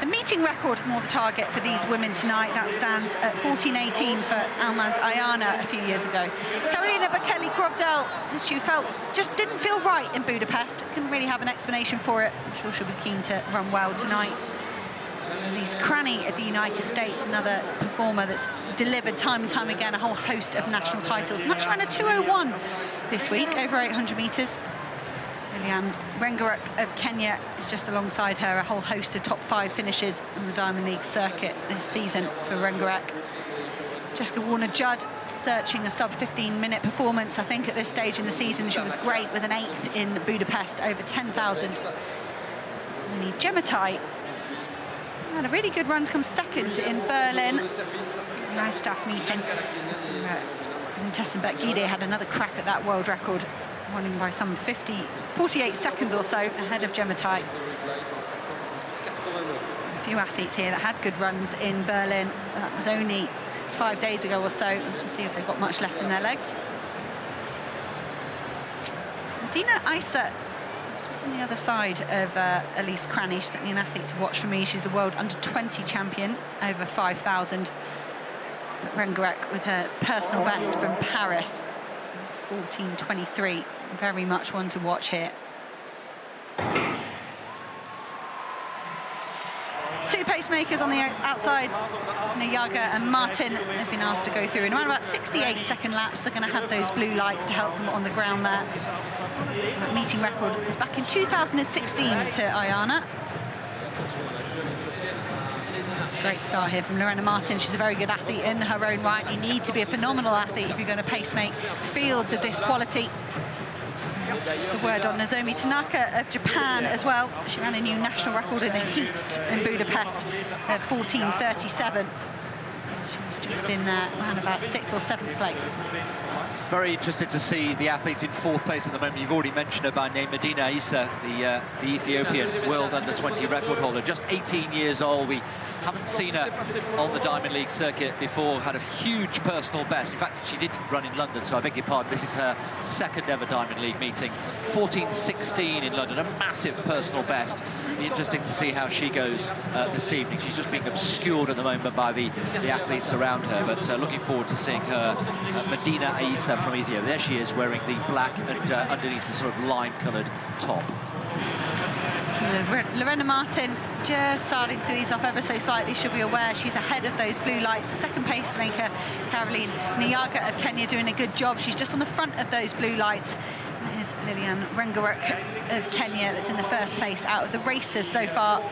The meeting record, more the target for these women tonight. That stands at 14:18 for Almaz Ayana a few years ago. Karolina Bekele-Grovdal said she felt just didn't feel right in Budapest. Couldn't really have an explanation for it. I'm sure she'll be keen to run well tonight. Elise Cranny of the United States, another performer that's delivered time and time again a whole host of national titles. And actually ran a 2:01 this week, over 800 metres. Lilian Rengaruk of Kenya is just alongside her, a whole host of top 5 finishes on the Diamond League circuit this season for Rengaruk. Jessica Warner-Judd searching a sub 15-minute performance. I think at this stage in the season she was great with an 8th in Budapest, over 10,000. And Gemma Tai had a really good run to come second in Berlin. Nice staff meeting. And Tessenbeck Gide had another crack at that world record, running by some 48 seconds or so ahead of Gemma Tai. A few athletes here that had good runs in Berlin. That was only 5 days ago or so, to see if they've got much left in their legs. Medina Isa is just on the other side of Elise Cranny. She's certainly an athlete to watch for me. She's the world under-20 champion, over 5,000. But Rengerek with her personal best from Paris, 14:23. Very much one to watch here. Two pacemakers on the outside, Nyaga and Martin. They've been asked to go through in around about 68-second laps. They're going to have those blue lights to help them on the ground there. That meeting record was back in 2016 to Ayana. Great start here from Lorena Martin. She's a very good athlete in her own right. You need to be a phenomenal athlete if you're going to pacemake fields of this quality. Just a word on Nozomi Tanaka of Japan as well. She ran a new national record in the heats in Budapest at 14:37. She's just in there around about 6th or 7th place. Very interested to see the athlete in 4th place at the moment. You've already mentioned her by name, Medina Isa, the Ethiopian world under-20 record holder, just 18 years old. We haven't seen her on the Diamond League circuit before, had a huge personal best. In fact, she didn't run in London, so I beg your pardon. This is her 2nd ever Diamond League meeting. 14:16 in London, a massive personal best. Be interesting to see how she goes this evening. She's just being obscured at the moment by the athletes around her, but looking forward to seeing her, Medina Isa from Ethiopia. There she is, wearing the black and underneath the sort of lime-coloured top. Lorena Martin just starting to ease off ever so slightly. She'll be aware she's ahead of those blue lights. The second pacemaker, Caroline Nyaga of Kenya, doing a good job. She's just on the front of those blue lights. There's Lilian Rengerek of Kenya that's in the 1st place out of the racers so far.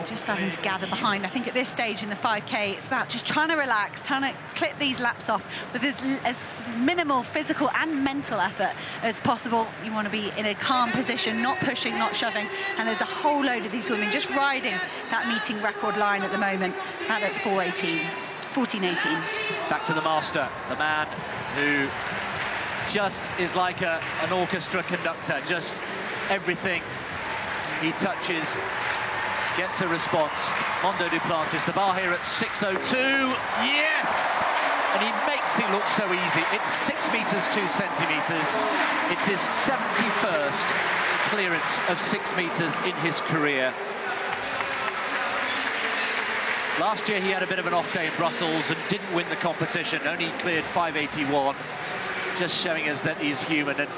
Just starting to gather behind. I think at this stage in the 5K, it's about just trying to relax, trying to clip these laps off with as minimal physical and mental effort as possible. You want to be in a calm position, not pushing, not shoving. And there's a whole load of these women just riding that meeting record line at the moment, out at 14:18. Back to the master, the man who just is like an orchestra conductor. Just everything he touches gets a response. Mondo Duplantis, the bar here at 6:02. Yes! And he makes it look so easy. It's 6 meters 2 centimeters. It's his 71st clearance of 6 meters in his career. Last year he had a bit of an off day in Brussels and didn't win the competition, only cleared 5:81, just showing us that he's human. And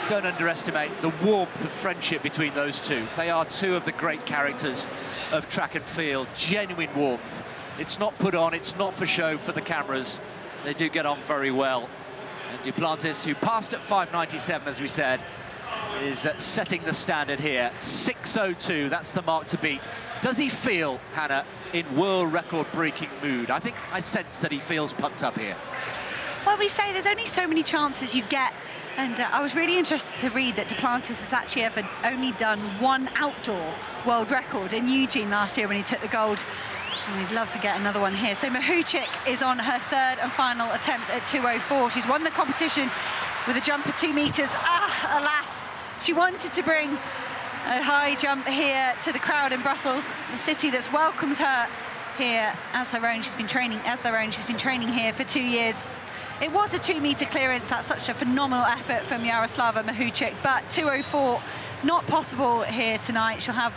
don't underestimate the warmth of friendship between those two. They are two of the great characters of track and field, genuine warmth. It's not put on, it's not for show for the cameras. They do get on very well. And Duplantis, who passed at 5:97, as we said, is setting the standard here. 6:02, that's the mark to beat. Does he feel, Hannah, in world record-breaking mood? I think I sense that he feels pumped up here. Well, we say there's only so many chances you get. And I was really interested to read that Duplantis has actually ever only done one outdoor world record in Eugene last year when he took the gold. And we'd love to get another one here. So Mahuchik is on her 3rd and final attempt at 2:04. She's won the competition with a jump of 2 meters. Alas, she wanted to bring a high jump here to the crowd in Brussels, the city that's welcomed her here as her own. She's been training as their own. She's been training here for 2 years. It was a 2 meter clearance. That's such a phenomenal effort from Yaroslava Mahuchik, but 2:04 not possible here tonight. She'll have,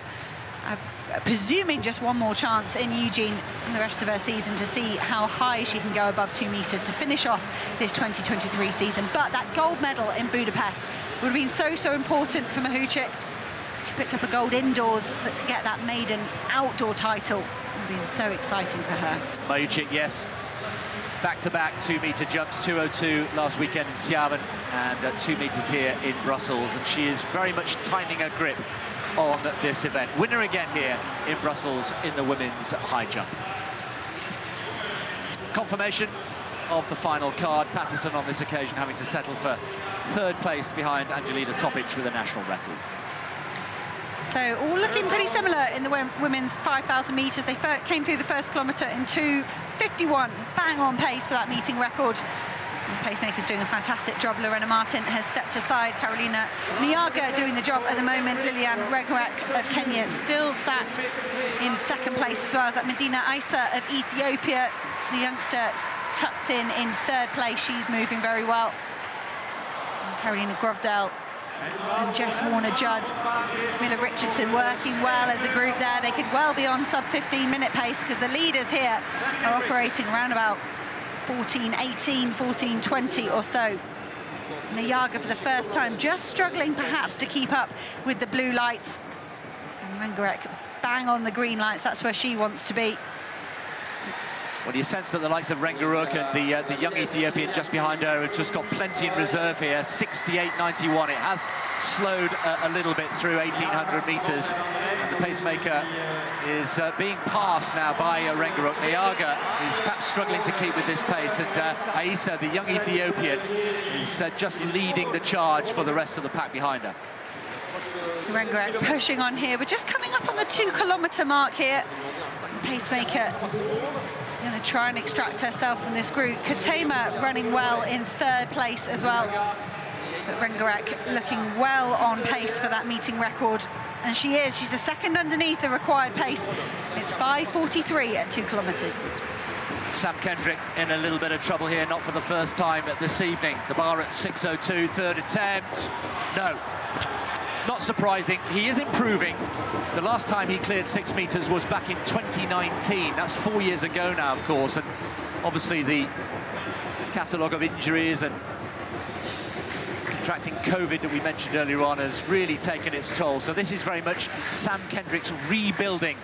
presuming, just one more chance in Eugene in the rest of her season to see how high she can go above 2 meters to finish off this 2023 season. But that gold medal in Budapest would have been so important for Mahuchik. She picked up a gold indoors, but to get that maiden outdoor title would have been so exciting for her. Mahuchik, yes. Back-to-back 2 meter jumps, 2:02 last weekend in Xiamen and 2 meters here in Brussels. And she is very much tightening her grip on this event. Winner again here in Brussels in the women's high jump. Confirmation of the final card. Patterson on this occasion having to settle for third place behind Angelina Topic with a national record. So all looking pretty similar in the women's 5,000 metres. They came through the first kilometre in 2:51, bang on pace for that meeting record. The pacemaker's doing a fantastic job. Lorena Martin has stepped aside. Carolina Nyaga doing the job at the moment. Lilian Regrek of Kenya still sat in second place, as well as that Medina Isa of Ethiopia. The youngster tucked in third place. She's moving very well. And Carolina Grovdale and Jess Warner-Judd, Camilla Richardson working well as a group there. They could well be on sub 15-minute pace, because the leaders here are operating around about 14:18, 14:20 or so. Nyaga for the first time just struggling perhaps to keep up with the blue lights. And Rengerek bang on the green lights, that's where she wants to be. Well, you sense that the likes of Rengerek and the young Ethiopian just behind her have just got plenty in reserve here. 68.91. It has slowed a little bit through 1,800 metres. And the pacemaker is being passed now by Rengerek. Nyaga is perhaps struggling to keep with this pace. And Isa, the young Ethiopian, is just leading the charge for the rest of the pack behind her. So Rengerek pushing on here. We're just coming up on the 2-kilometre mark here. Pacemaker is going to try and extract herself from this group. Katema running well in third place as well. But Rengerek looking well on pace for that meeting record. And she is. She's a second underneath the required pace. It's 5:43 at 2 kilometres. Sam Kendrick in a little bit of trouble here, not for the first time this evening. The bar at 6:02, third attempt. No. Not surprising, he is improving. The last time he cleared 6 metres was back in 2019. That's 4 years ago now, of course, and obviously the catalogue of injuries and contracting COVID that we mentioned earlier on has really taken its toll. So this is very much Sam Kendrick's rebuilding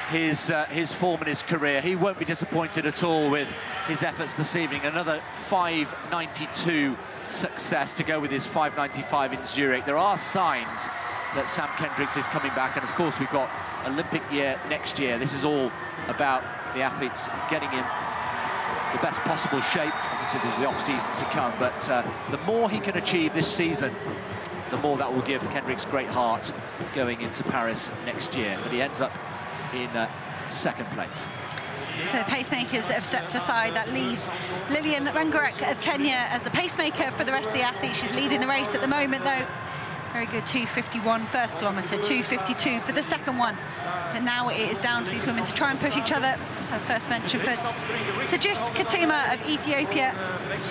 his form in his career. He won't be disappointed at all with his efforts this evening. Another 5:92 success to go with his 5:95 in Zurich. There are signs that Sam Kendricks is coming back, and of course we've got Olympic year next year. This is all about the athletes getting in the best possible shape. Obviously there's the off-season to come, but the more he can achieve this season, the more that will give Kendricks great heart going into Paris next year. But he ends up in second place. So the pacemakers have stepped aside. That leaves Lilian Rengerek of Kenya as the pacemaker for the rest of the athletes. She's leading the race at the moment, though. Very good 2:51 first kilometre, 2:52 for the second one. But now it is down to these women to try and push each other. So first mention for Tigist Katema of Ethiopia.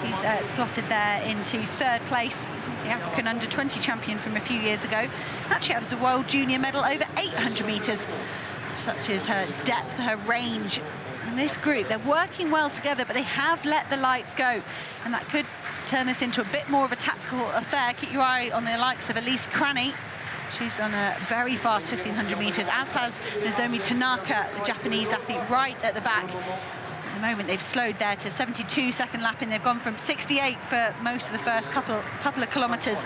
She's slotted there into third place. She's the African under-20 champion from a few years ago. Actually had as a world junior medal over 800 metres. Such is her depth, her range. And this group, they're working well together, but they have let the lights go. And that could turn this into a bit more of a tactical affair. Keep your eye on the likes of Elise Cranny. She's done a very fast 1,500 metres, as has Nozomi Tanaka, the Japanese athlete, right at the back. At the moment, they've slowed there to 72-second lapping. They've gone from 68 for most of the first couple of kilometres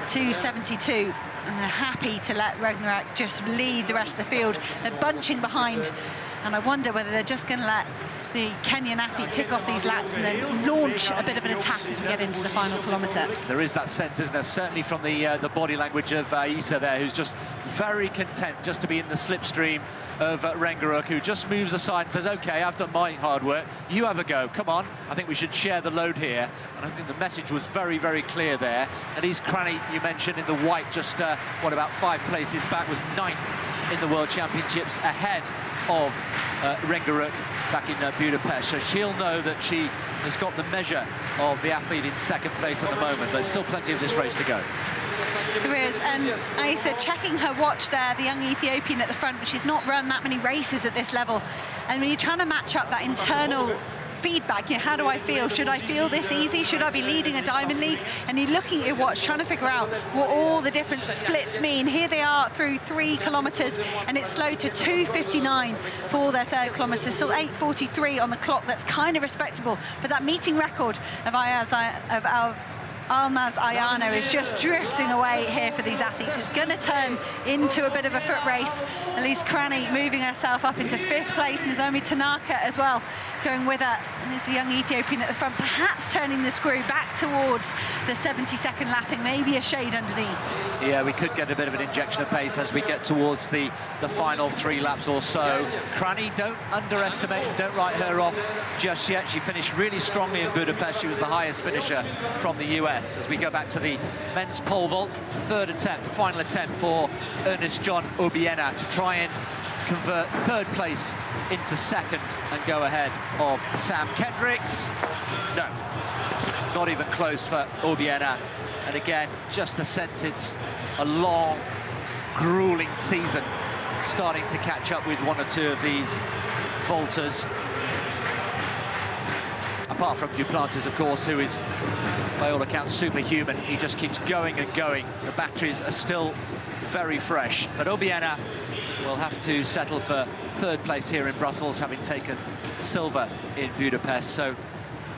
to 72. And they're happy to let Rengerek just lead the rest of the field. They're bunching behind, and I wonder whether they're just going to let the Kenyan athlete tick off these laps and then launch a bit of an attack as we get into the final kilometre. There is that sense, isn't there? Certainly from the body language of Isa there, who's just very content just to be in the slipstream of Rengerek, who just moves aside and says, OK, I've done my hard work, you have a go, come on. I think we should share the load here. And I think the message was very, very clear there. Elise Cranny, you mentioned, in the white, just, about 5 places back, was 9th in the World Championships, ahead of Rengerek back in Budapest. So she'll know that she has got the measure of the athlete in second place at the moment, but still plenty of this race to go. There is, and Isa checking her watch there, the young Ethiopian at the front, but she's not run that many races at this level. And when you're trying to match up that internal feedback, how do I feel? Should I feel this easy? Should I be leading a Diamond League? And you're looking at your watch, trying to figure out what all the different splits mean. Here they are through 3 kilometres, and it's slowed to 2:59 for their third kilometre. Still 8:43 on the clock. That's kind of respectable. But that meeting record of Almaz Ayano is just drifting away here for these athletes. It's going to turn into a bit of a foot race. Elise Krani moving herself up into 5th place. Nozomi Tanaka as well going with her. And there's the young Ethiopian at the front, perhaps turning the screw back towards the 70-second lapping, maybe a shade underneath. Yeah, we could get a bit of an injection of pace as we get towards the final 3 laps or so. Krani, don't underestimate and don't write her off just yet. She finished really strongly in Budapest. She was the highest finisher from the US. As we go back to the men's pole vault, 3rd attempt, final attempt for Ernest John Obiena to try and convert 3rd place into 2nd and go ahead of Sam Kendricks. No, not even close for Obiena. And again, just the sense it's a long, grueling season, starting to catch up with 1 or 2 of these vaulters. Apart from Duplantis, of course, who is, by all accounts, superhuman. He just keeps going and going. The batteries are still very fresh. But Obiena will have to settle for 3rd place here in Brussels, having taken silver in Budapest. So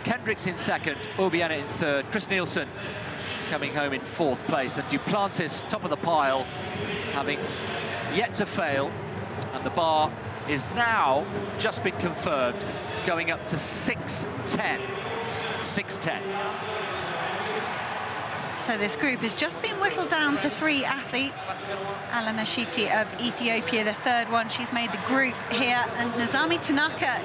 Kendricks in 2nd, Obiena in 3rd, Chris Nielsen coming home in 4th place, and Duplantis top of the pile, having yet to fail. And the bar is now just been confirmed, going up to 6:10. 6:10. So this group has just been whittled down to 3 athletes. Alamashiti of Ethiopia, the 3rd one. She's made the group here. And Nozomi Tanaka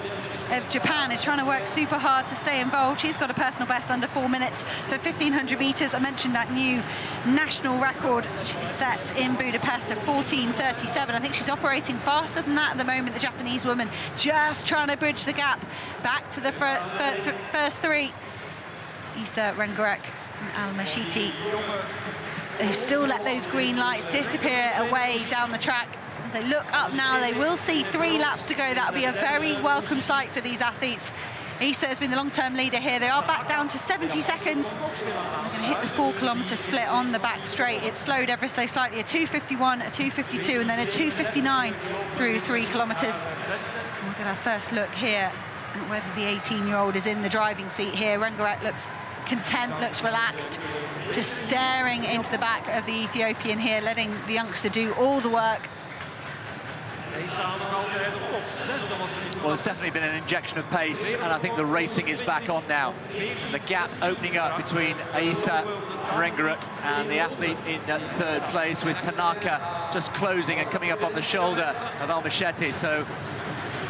of Japan is trying to work super hard to stay involved. She's got a personal best under 4 minutes for 1,500 meters. I mentioned that new national record she set in Budapest of 14:37. I think she's operating faster than that at the moment, the Japanese woman, just trying to bridge the gap back to the first 3. Isa Rengerek and Al-Mashiti. They still let those green lights disappear away down the track. As they look up now, they will see 3 laps to go. That'll be a very welcome sight for these athletes. Isa has been the long-term leader here. They are back down to 70 seconds. They're going to hit the 4-kilometre split on the back straight. It's slowed ever so slightly, a 2:51, a 2:52, and then a 2:59 through 3 kilometres. We'll get our first look here at whether the 18-year-old is in the driving seat here. Rengerek looks content, looks relaxed, just staring into the back of the Ethiopian here, letting the youngster do all the work. Well, there's definitely been an injection of pace, and I think the racing is back on now. The gap opening up between Isa Rengerek and the athlete in 3rd place, with Tanaka just closing and coming up on the shoulder of Al-Mashiti. So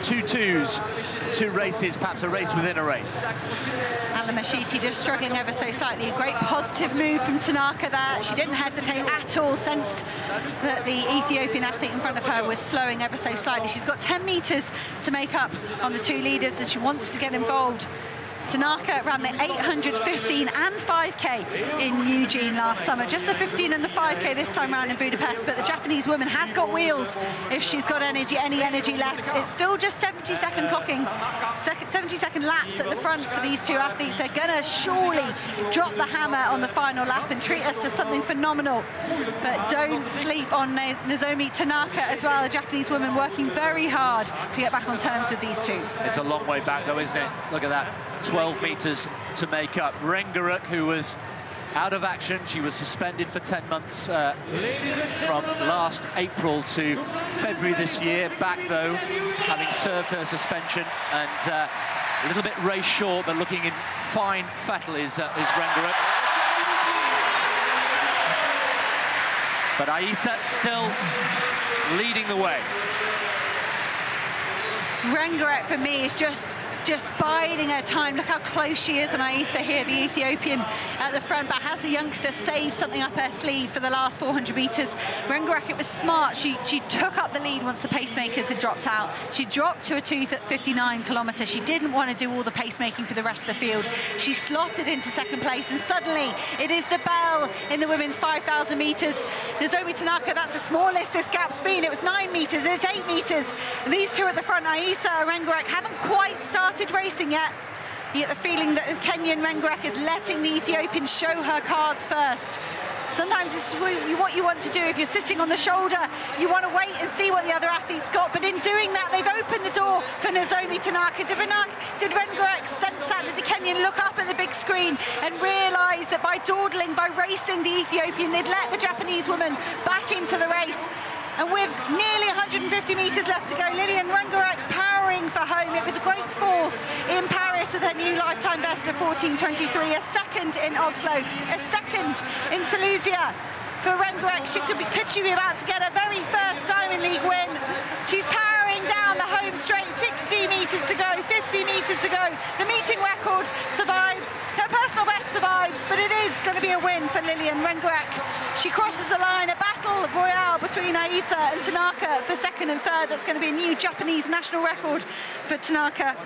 2 twos, 2 races, perhaps a race within a race. Al-Mashiti just struggling ever so slightly. A great positive move from Tanaka there. She didn't hesitate at all, sensed that the Ethiopian athlete in front of her was slowing ever so slightly. She's got 10 meters to make up on the 2 leaders as she wants to get involved. Tanaka ran the 800, 15 and 5K in Eugene last summer. Just the 15 and the 5K this time around in Budapest, but the Japanese woman has got wheels if she's got any energy left. It's still just 70-second clocking, 70-second laps at the front for these 2 athletes. They're gonna surely drop the hammer on the final lap and treat us to something phenomenal. But don't sleep on Nozomi Tanaka as well, the Japanese woman working very hard to get back on terms with these 2. It's a long way back though, isn't it? Look at that. 12 meters to make up. Rengerek, who was out of action, she was suspended for 10 months from last April to February this year. Back though, having served her suspension, and a little bit race short, but looking in fine fettle is Rengerek. But Isa still leading the way. Rengerek for me is just biding her time. Look how close she is, and Isa here, the Ethiopian at the front, but has the youngster saved something up her sleeve for the last 400 meters. Rengerek, it was smart. She took up the lead once the pacemakers had dropped out. She dropped to a 2:59 kilometre. She didn't want to do all the pacemaking for the rest of the field. She slotted into 2nd place, and suddenly it is the bell in the women's 5,000 meters. Nozomi Tanaka, that's the smallest this gap's been. It was 9 meters, it's 8 meters. And these 2 at the front, Isa and Rengerek, haven't quite started racing yet. You get the feeling that Kenyan Rengerek is letting the Ethiopian show her cards first. Sometimes this is what you want to do. If you're sitting on the shoulder, you want to wait and see what the other athlete's got. But in doing that, they've opened the door for Nozomi Tanaka. Did Rengerek send sat did the Kenyan look up at the big screen and realise that by dawdling, by racing the Ethiopian, they'd let the Japanese woman back into the race. And with nearly 150 metres left to go, Lilian Rangarak powering for home. It was a great fourth in Paris with her new lifetime best of 14:23, a second in Oslo, a second in Silesia. For Rangarak, could she be about to get her very first Diamond League win? She's powering down the home straight, 60 metres to go, 50 metres to go. The meeting record survives, her personal best survives, but it is going to be a win for Lilian Rangarak. She crosses the line, a battle royale between Aisa and Tanaka for second and third. That's going to be a new Japanese national record for Tanaka.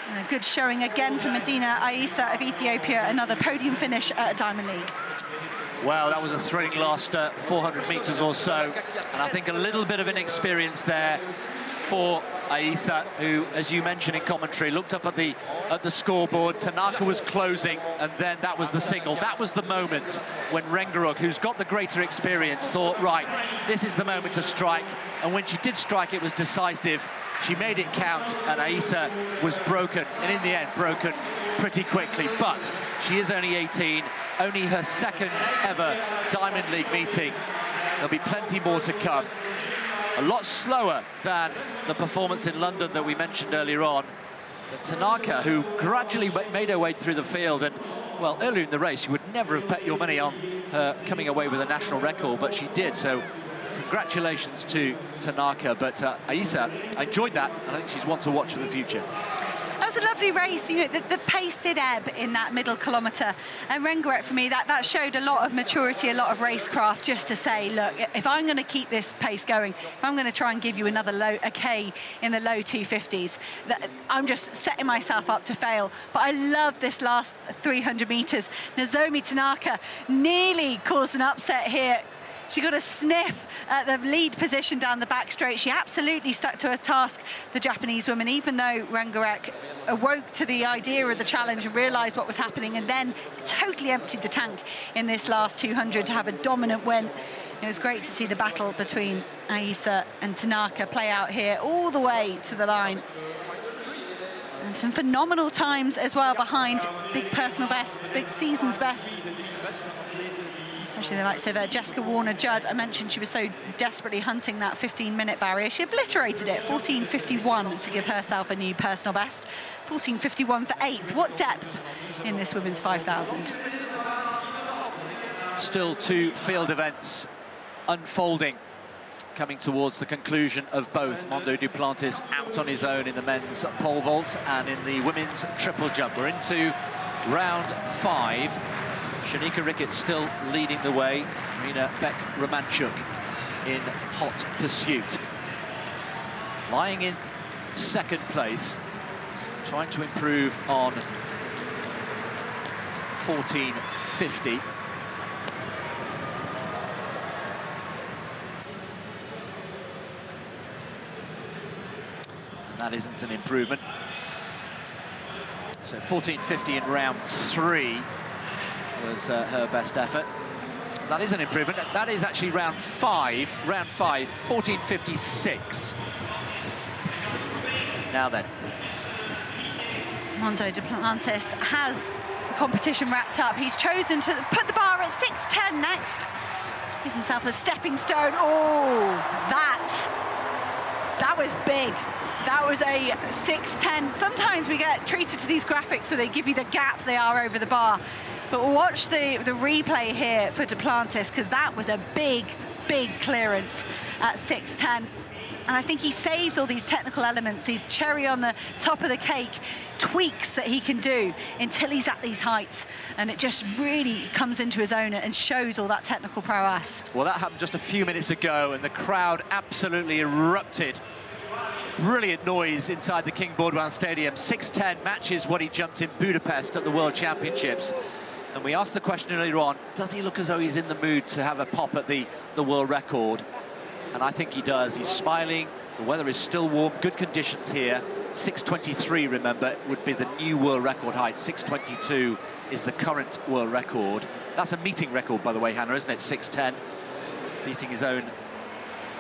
And a good showing again for Medina Aisa of Ethiopia, another podium finish at a Diamond League. Well, that was a thrilling last 400 metres or so, and I think a little bit of inexperience there for Aisa, who, as you mentioned in commentary, looked up at the scoreboard. Tanaka was closing, and then that was the signal. That was the moment when Rangarak, who's got the greater experience, thought, right, this is the moment to strike. And when she did strike, it was decisive. She made it count, and Aisa was broken, and in the end, broken pretty quickly. But she is only 18, only her second ever Diamond League meeting. There'll be plenty more to come. A lot slower than the performance in London that we mentioned earlier on. But Tanaka, who gradually made her way through the field, and, well, earlier in the race, you would never have bet your money on her coming away with a national record, but she did, so congratulations to Tanaka. But Aisa, I enjoyed that, and I think she's one to watch for the future. That was a lovely race. You know, the pace did ebb in that middle kilometre, and Rangarak, for me, that showed a lot of maturity, a lot of racecraft, just to say, look, if I'm going to keep this pace going, if I'm going to try and give you another a K in the low 250s, I'm just setting myself up to fail. But I love this last 300 metres. Nozomi Tanaka nearly caused an upset here. She got a sniff at the lead position down the back straight. She absolutely stuck to her task, the Japanese woman, even though Rangarak awoke to the idea of the challenge and realised what was happening, and then totally emptied the tank in this last 200 to have a dominant win. It was great to see the battle between Aisa and Tanaka play out here all the way to the line. And some phenomenal times as well behind big personal bests, big season's best. Especially the likes of Jessica Warner-Judd. I mentioned she was so desperately hunting that 15-minute barrier. She obliterated it, 14:51 to give herself a new personal best. 14:51 for 8th. What depth in this women's 5,000? Still two field events unfolding, coming towards the conclusion of both. Mondo Duplantis out on his own in the men's pole vault and in the women's triple jump. We're into round 5. Shanika Ricketts still leading the way. Marina Beck-Romanchuk in hot pursuit. Lying in second place, trying to improve on 14:50. And that isn't an improvement. So 14:50 in round 3. Was her best effort. That is an improvement. That is actually round 5, 14:56. Now then. Mondo Duplantis has the competition wrapped up. He's chosen to put the bar at 6:10 next. Just give himself a stepping stone. Oh, that was big. That was a 6:10. Sometimes we get treated to these graphics where they give you the gap they are over the bar. But watch the replay here for Duplantis, because that was a big, big clearance at 6:10. And I think he saves all these technical elements, these cherry on the top of the cake tweaks that he can do until he's at these heights. And it just really comes into his own and shows all that technical prowess. Well, that happened just a few minutes ago, and the crowd absolutely erupted. Brilliant noise inside the King Baudouin Stadium. 6:10 matches what he jumped in Budapest at the World Championships. And we asked the question earlier on, does he look as though he's in the mood to have a pop at the world record? And I think he does. He's smiling. The weather is still warm. Good conditions here. 6:23, remember, would be the new world record height. 6:22 is the current world record. That's a meeting record, by the way, Hannah, isn't it? 6:10, beating his own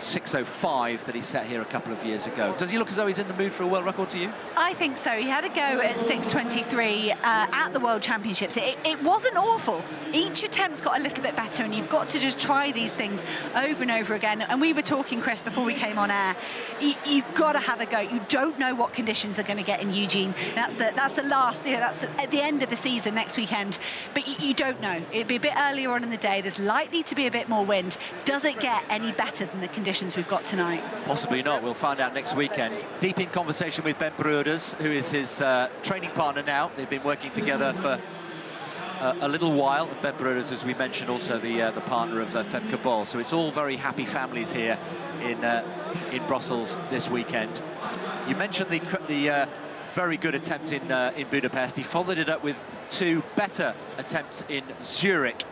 6:05 that he set here a couple of years ago. Does he look as though he's in the mood for a world record to you? I think so. He had a go at 6:23 at the World Championships. It wasn't awful. Each attempt got a little bit better, and you've got to just try these things over and over again. And we were talking, Chris, before we came on air. You've got to have a go. You don't know what conditions are going to get in Eugene. That's the last, that's at the end of the season next weekend. But you don't know. It'll be a bit earlier on in the day. There's likely to be a bit more wind. Does it get any better than the conditions we've got tonight? Possibly not. We'll find out next weekend. Deep in conversation with Ben Broeders, who is his training partner now. They've been working together for a little while. Ben Broeders, as we mentioned, also the partner of Femke Bol. So it's all very happy families here in Brussels this weekend. You mentioned the very good attempt in Budapest. He followed it up with 2 better attempts in Zurich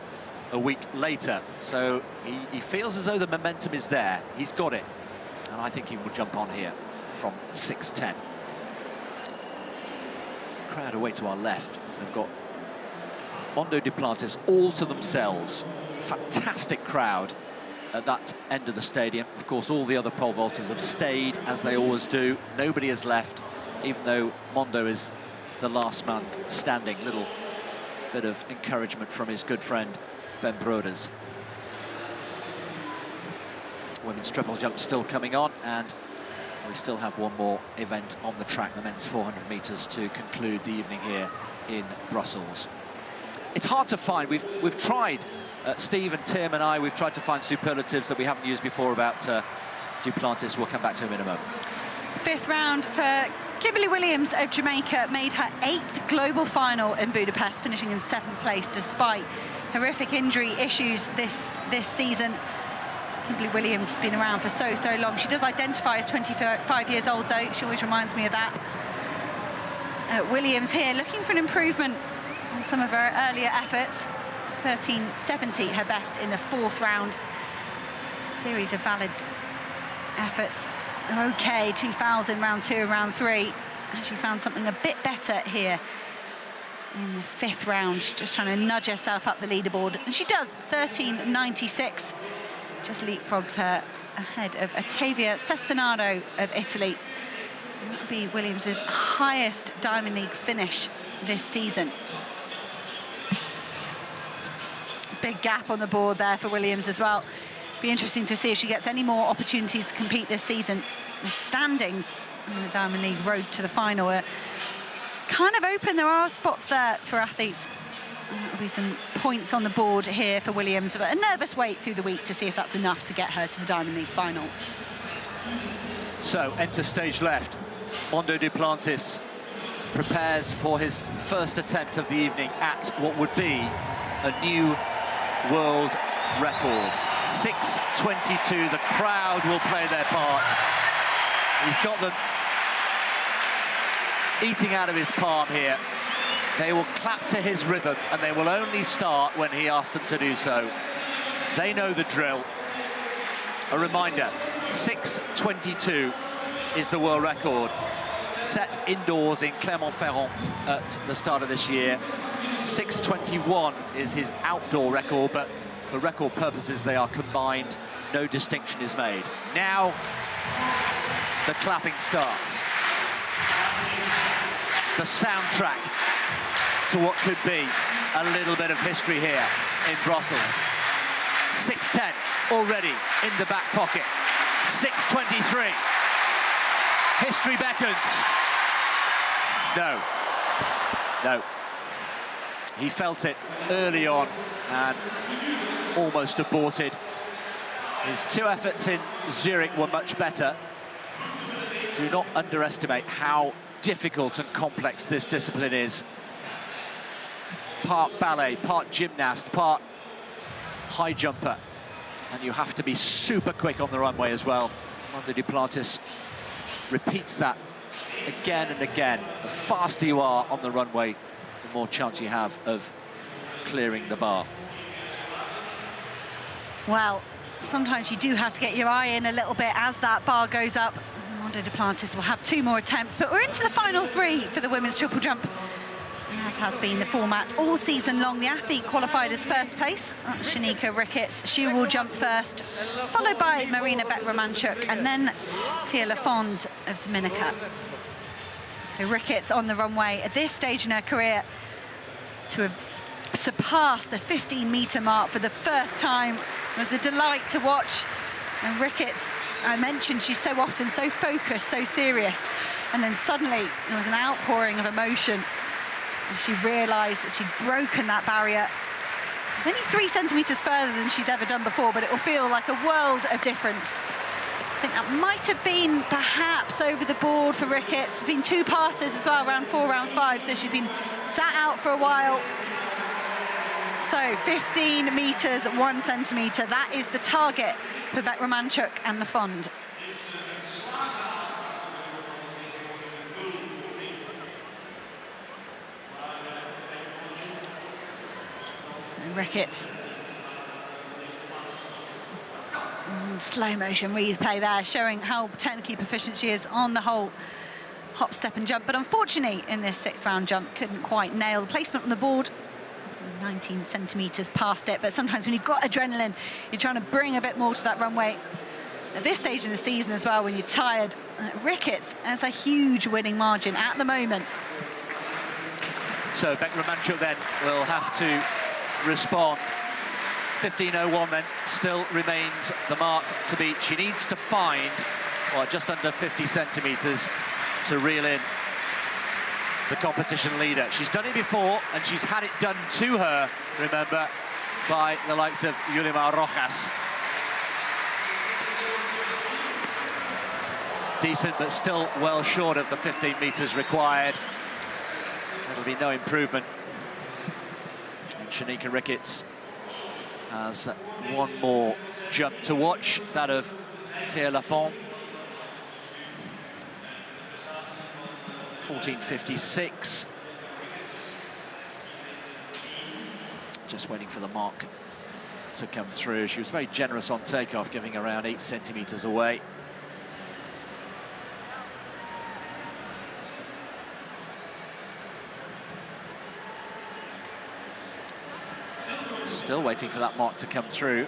a week later. So he feels as though the momentum is there. He's got it. And I think he will jump on here from 6:10. Crowd away to our left. They've got Mondo Duplantis all to themselves. Fantastic crowd at that end of the stadium. Of course, all the other pole vaulters have stayed, as they always do. Nobody has left, even though Mondo is the last man standing. Little bit of encouragement from his good friend, Ben Broeders. Women's triple jump still coming on, and we still have one more event on the track, the men's 400 meters, to conclude the evening here in Brussels. It's hard to find. We've tried, Steve and Tim and I, we've tried to find superlatives that we haven't used before about Duplantis. We'll come back to him in a moment. 5th round for Kimberly Williams of Jamaica, made her 8th global final in Budapest, finishing in 7th place despite horrific injury issues this season. Kimberly Williams has been around for so long. She does identify as 25 years old, though. She always reminds me of that. Williams here looking for an improvement on some of her earlier efforts. 13.70, her best in the 4th round. Series of valid efforts. Okay, 2000, round 2 and round 3. And she found something a bit better here in the 5th round. She's just trying to nudge herself up the leaderboard. And she does, 13.96. Just leapfrogs her ahead of Ottavia Cesternado of Italy. That would be Williams' highest Diamond League finish this season. Big gap on the board there for Williams as well. Be interesting to see if she gets any more opportunities to compete this season. The standings in the Diamond League road to the final are kind of open. There are spots there for athletes. There'll be some points on the board here for Williams, but a nervous wait through the week to see if that's enough to get her to the Diamond League final. So, enter stage left. Mondo Duplantis prepares for his first attempt of the evening at what would be a new world record. 6:22, the crowd will play their part. He's got them eating out of his palm here. They will clap to his rhythm, and they will only start when he asks them to do so. They know the drill. A reminder, 6:22 is the world record, set indoors in Clermont-Ferrand at the start of this year. 6:21 is his outdoor record, but for record purposes, they are combined. No distinction is made. Now, the clapping starts. The soundtrack to what could be a little bit of history here in Brussels. 6:10 already in the back pocket. 6:23. History beckons. No. He felt it early on and almost aborted. His 2 efforts in Zurich were much better. Do not underestimate how difficult and complex this discipline is. Part ballet, part gymnast, part high jumper. And you have to be super quick on the runway as well. Mondo Duplantis repeats that again and again. The faster you are on the runway, the more chance you have of clearing the bar. Well, sometimes you do have to get your eye in a little bit as that bar goes up. Mondo Duplantis will have 2 more attempts, but we're into the final 3 for the women's triple jump. as has been the format all season long. The athlete qualified as first place, Shanika Ricketts. She will jump first, followed by Marina Beck-Romanchuk, and then Tia Lafond of Dominica. So Ricketts on the runway at this stage in her career to have surpassed the 15-metre mark for the first time. It was a delight to watch. And Ricketts, I mentioned, she's so often so focused, so serious. And then suddenly there was an outpouring of emotion. And she realised that she'd broken that barrier. It's only 3 centimetres further than she's ever done before, but it will feel like a world of difference. I think that might have been perhaps over the board for Ricketts. Been 2 passes as well, round 4, round 5, so she's been sat out for a while. So 15 metres, 1 centimetre, that is the target for Beck-Romanchuk and Lafond. Ricketts. Slow motion replay there, showing how technically proficient she is on the whole hop, step and jump. But unfortunately, in this 6th round jump, couldn't quite nail the placement on the board. 19 centimetres past it, but sometimes when you've got adrenaline, you're trying to bring a bit more to that runway. At this stage in the season as well, when you're tired, Ricketts has a huge winning margin at the moment. So Beck-Romanchuk then will have to respond. 15:01 then still remains the mark to beat. She needs to find, well, just under 50 centimetres to reel in the competition leader. She's done it before, and she's had it done to her, remember, by the likes of Yulimar Rojas. Decent, but still well short of the 15 metres required. It'll be no improvement. And Shanika Ricketts has 1 more jump to watch, that of Tia Lafond. 14:56. Just waiting for the mark to come through. She was very generous on takeoff, giving around 8 centimetres away. Still waiting for that mark to come through.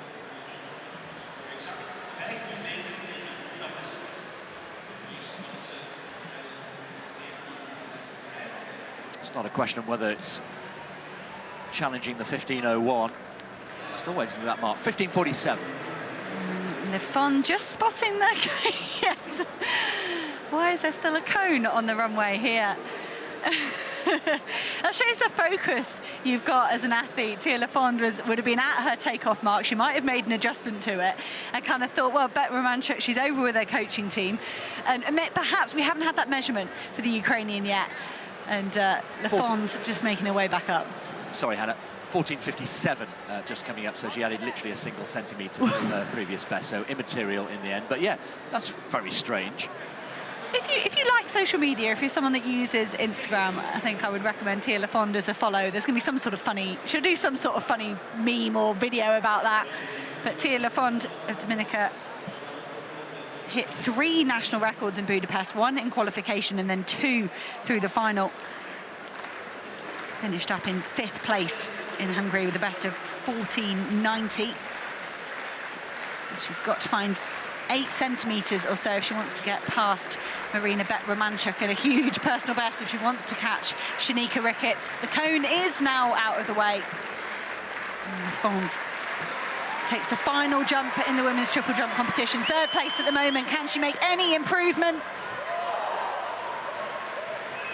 It's not a question of whether it's challenging the 15:01. Still waiting for that mark. 15:47. Lafond just spotting the yes. Why is there still a cone on the runway here? That shows the focus you've got as an athlete. Tia Lafond would have been at her takeoff mark. She might have made an adjustment to it and kind of thought, well, Beck-Romanchuk, she's over with her coaching team. And perhaps we haven't had that measurement for the Ukrainian yet. And Lafond just making her way back up. Sorry, Hannah. 14:57 just coming up, so she added literally a single centimetre to her previous best, so immaterial in the end. But yeah, that's very strange. If you like social media, if you're someone that uses Instagram, I think I would recommend Tia Lafond as a follow. There's going to be some sort of funny, she'll do some sort of funny meme or video about that. But Tia Lafond of Dominica hit 3 national records in Budapest, 1 in qualification and then 2 through the final. Finished up in 5th place in Hungary with the best of 14:90. She's got to find 8 centimetres or so if she wants to get past Marina Beck-Romanchuk, at a huge personal best if she wants to catch Shanika Ricketts. The cone is now out of the way. Lafond takes the final jump in the women's triple jump competition. 3rd place at the moment. Can she make any improvement?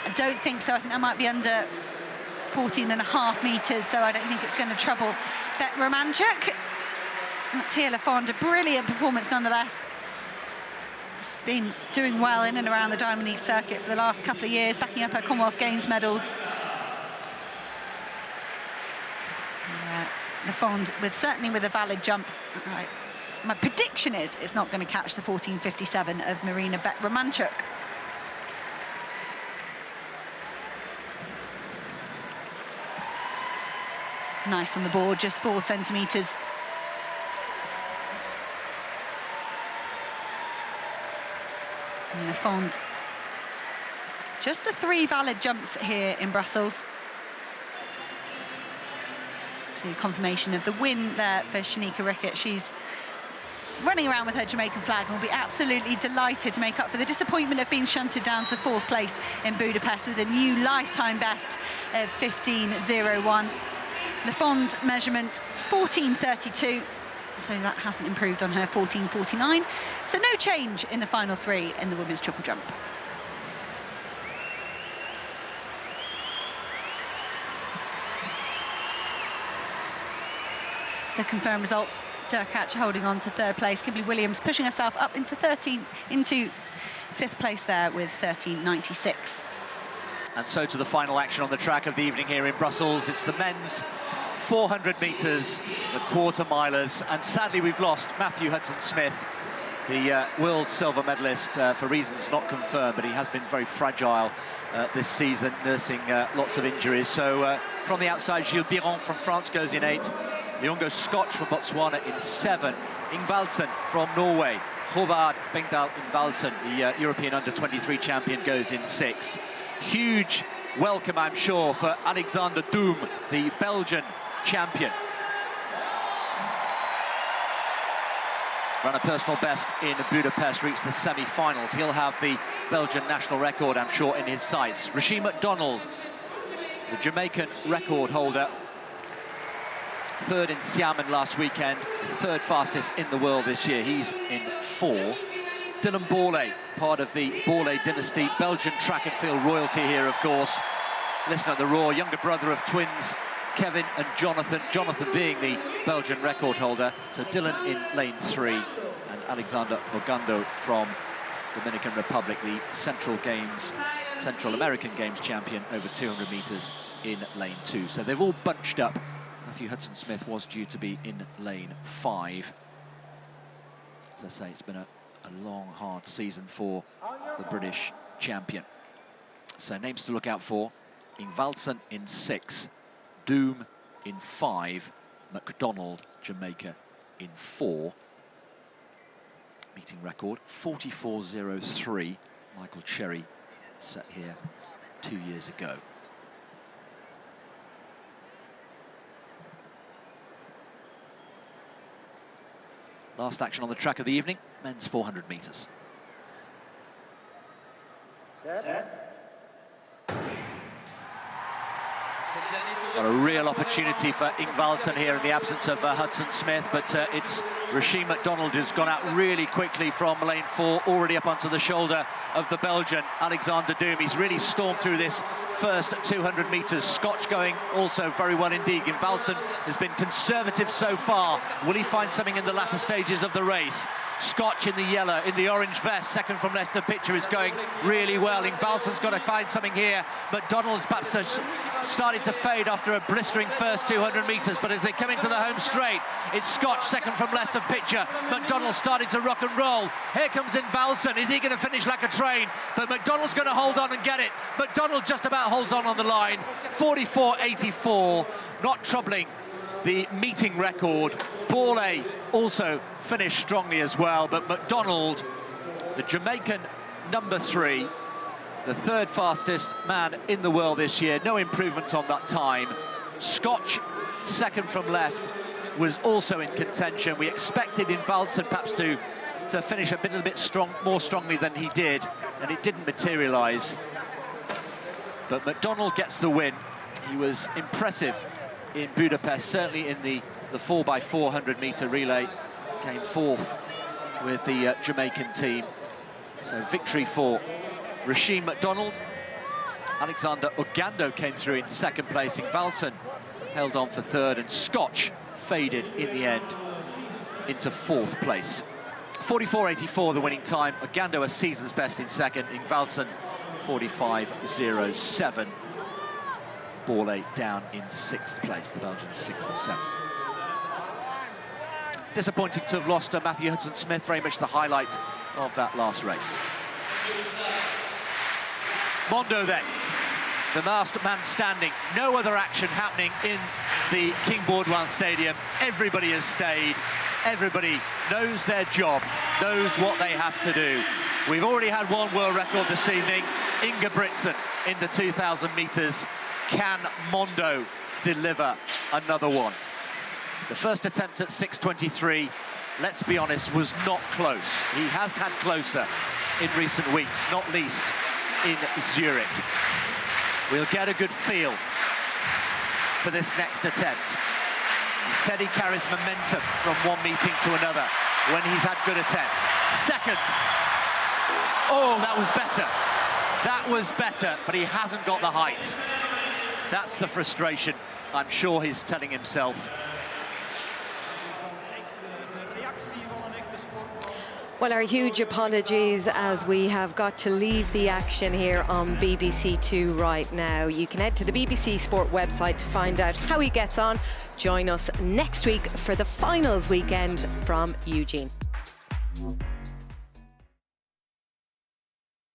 I don't think so. I think that might be under 14.5 metres, so I don't think it's going to trouble Beck-Romanchuk. Tia Lafond, a brilliant performance nonetheless. She's been doing well in and around the Diamond League circuit for the last couple of years, backing up her Commonwealth Games medals. Lafond, certainly with a valid jump. Right. My prediction is it's not going to catch the 14:57 of Marina Beck-Romanchuk. Nice on the board, just 4 centimetres. Lafond, just the 3 valid jumps here in Brussels. So confirmation of the win there for Shanika Rickett. She's running around with her Jamaican flag and will be absolutely delighted to make up for the disappointment of being shunted down to 4th place in Budapest with a new lifetime best of 15.01. Le Fond measurement 14.32, so that hasn't improved on her 14.49. So no change in the final 3 in the women's triple jump. So confirmed results, Dirk Hatch holding on to 3rd place, Kimberly Williams pushing herself up into 5th place there with 13.96. And so to the final action on the track of the evening here in Brussels. It's the men's 400 metres, the quarter milers, and sadly we've lost Matthew Hudson-Smith, the world silver medalist, for reasons not confirmed, but he has been very fragile this season, nursing lots of injuries. So from the outside, Gilles Biron from France goes in 8, Leongo Scotch from Botswana in 7, Ingvaldsen from Norway, Håvard Bengdal Ingvaldsen, the European under-23 champion, goes in 6. Huge welcome, I'm sure, for Alexander Doom, the Belgian champion. Ran a personal best in Budapest, reached the semi-finals. He'll have the Belgian national record, I'm sure, in his sights. Rasheed McDonald, the Jamaican record holder, 3rd in Xiamen last weekend, the 3rd fastest in the world this year. He's in 4. Dylan Borlée, part of the Borlée dynasty, Belgian track and field royalty here, of course. Listen at the roar, younger brother of twins, Kevin and Jonathan. Jonathan being the Belgian record holder. So Dylan in lane 3, and Alexander Ogando from Dominican Republic, the Central American Games champion over 200 meters, in lane 2. So they've all bunched up. Matthew Hudson-Smith was due to be in lane 5. As I say, it's been a long, hard season for the British champion. So names to look out for: Ingvaldsen in 6, Doom in 5, McDonald, Jamaica, in 4. Meeting record 44.03. Michael Cherry set here 2 years ago. Last action on the track of the evening, men's 400 metres. Got a real opportunity for Ingvaldsen here in the absence of Hudson-Smith, but it's Rasheed McDonald who's gone out really quickly from lane 4, already up onto the shoulder of the Belgian Alexander Doom. He's really stormed through this first 200 metres. Scotch going also very well indeed. Ingvaldsen has been conservative so far. Will he find something in the latter stages of the race? Scotch in the yellow, in the orange vest, second from left of picture, is going really well. Ingvaldsen's got to find something here. McDonald's perhaps has started to fade after a blistering first 200 metres, but as they come into the home straight, it's Scotch second from left of picture. McDonald started to rock and roll. Here comes Ingvaldsen. Is he going to finish like a train? But McDonald's going to hold on and get it. McDonald just about holds on the line. 44.84, not troubling the meeting record. Borlée also finished strongly as well, but McDonald, the Jamaican number 3, the 3rd fastest man in the world this year, no improvement on that time. Scotch, second from left, was also in contention. We expected Ingvaldsen perhaps to finish a little bit more strongly than he did, and it didn't materialise. But McDonald gets the win. He was impressive in Budapest, certainly in the 4x400 metre relay. Came 4th with the Jamaican team. So victory for Rasheed McDonald. Alexander Ogando came through in 2nd place. Ingvaldsen held on for 3rd, and Scotch faded in the end into 4th place. 44.84 the winning time. Ogando a season's best in 2nd. Ingvaldsen 45.07. Borlée down in 6th place, the Belgians 6 and 7. Disappointing to have lost Matthew Hudson-Smith, very much the highlight of that last race. Mondo then, the last man standing. No other action happening in the King Baudouin Stadium. Everybody has stayed. Everybody knows their job, knows what they have to do. We've already had one world record this evening. Ingebrigtsen in the 2,000 metres. Can Mondo deliver another one? The first attempt at 6:23, let's be honest, was not close. He has had closer in recent weeks, not least in Zurich. We'll get a good feel for this next attempt. He said he carries momentum from one meeting to another when he's had good attempts. Second. Oh, that was better. That was better, but he hasn't got the height. That's the frustration I'm sure he's telling himself. Well, our huge apologies as we have got to leave the action here on BBC Two right now. You can head to the BBC Sport website to find out how he gets on. Join us next week for the finals weekend from Eugene.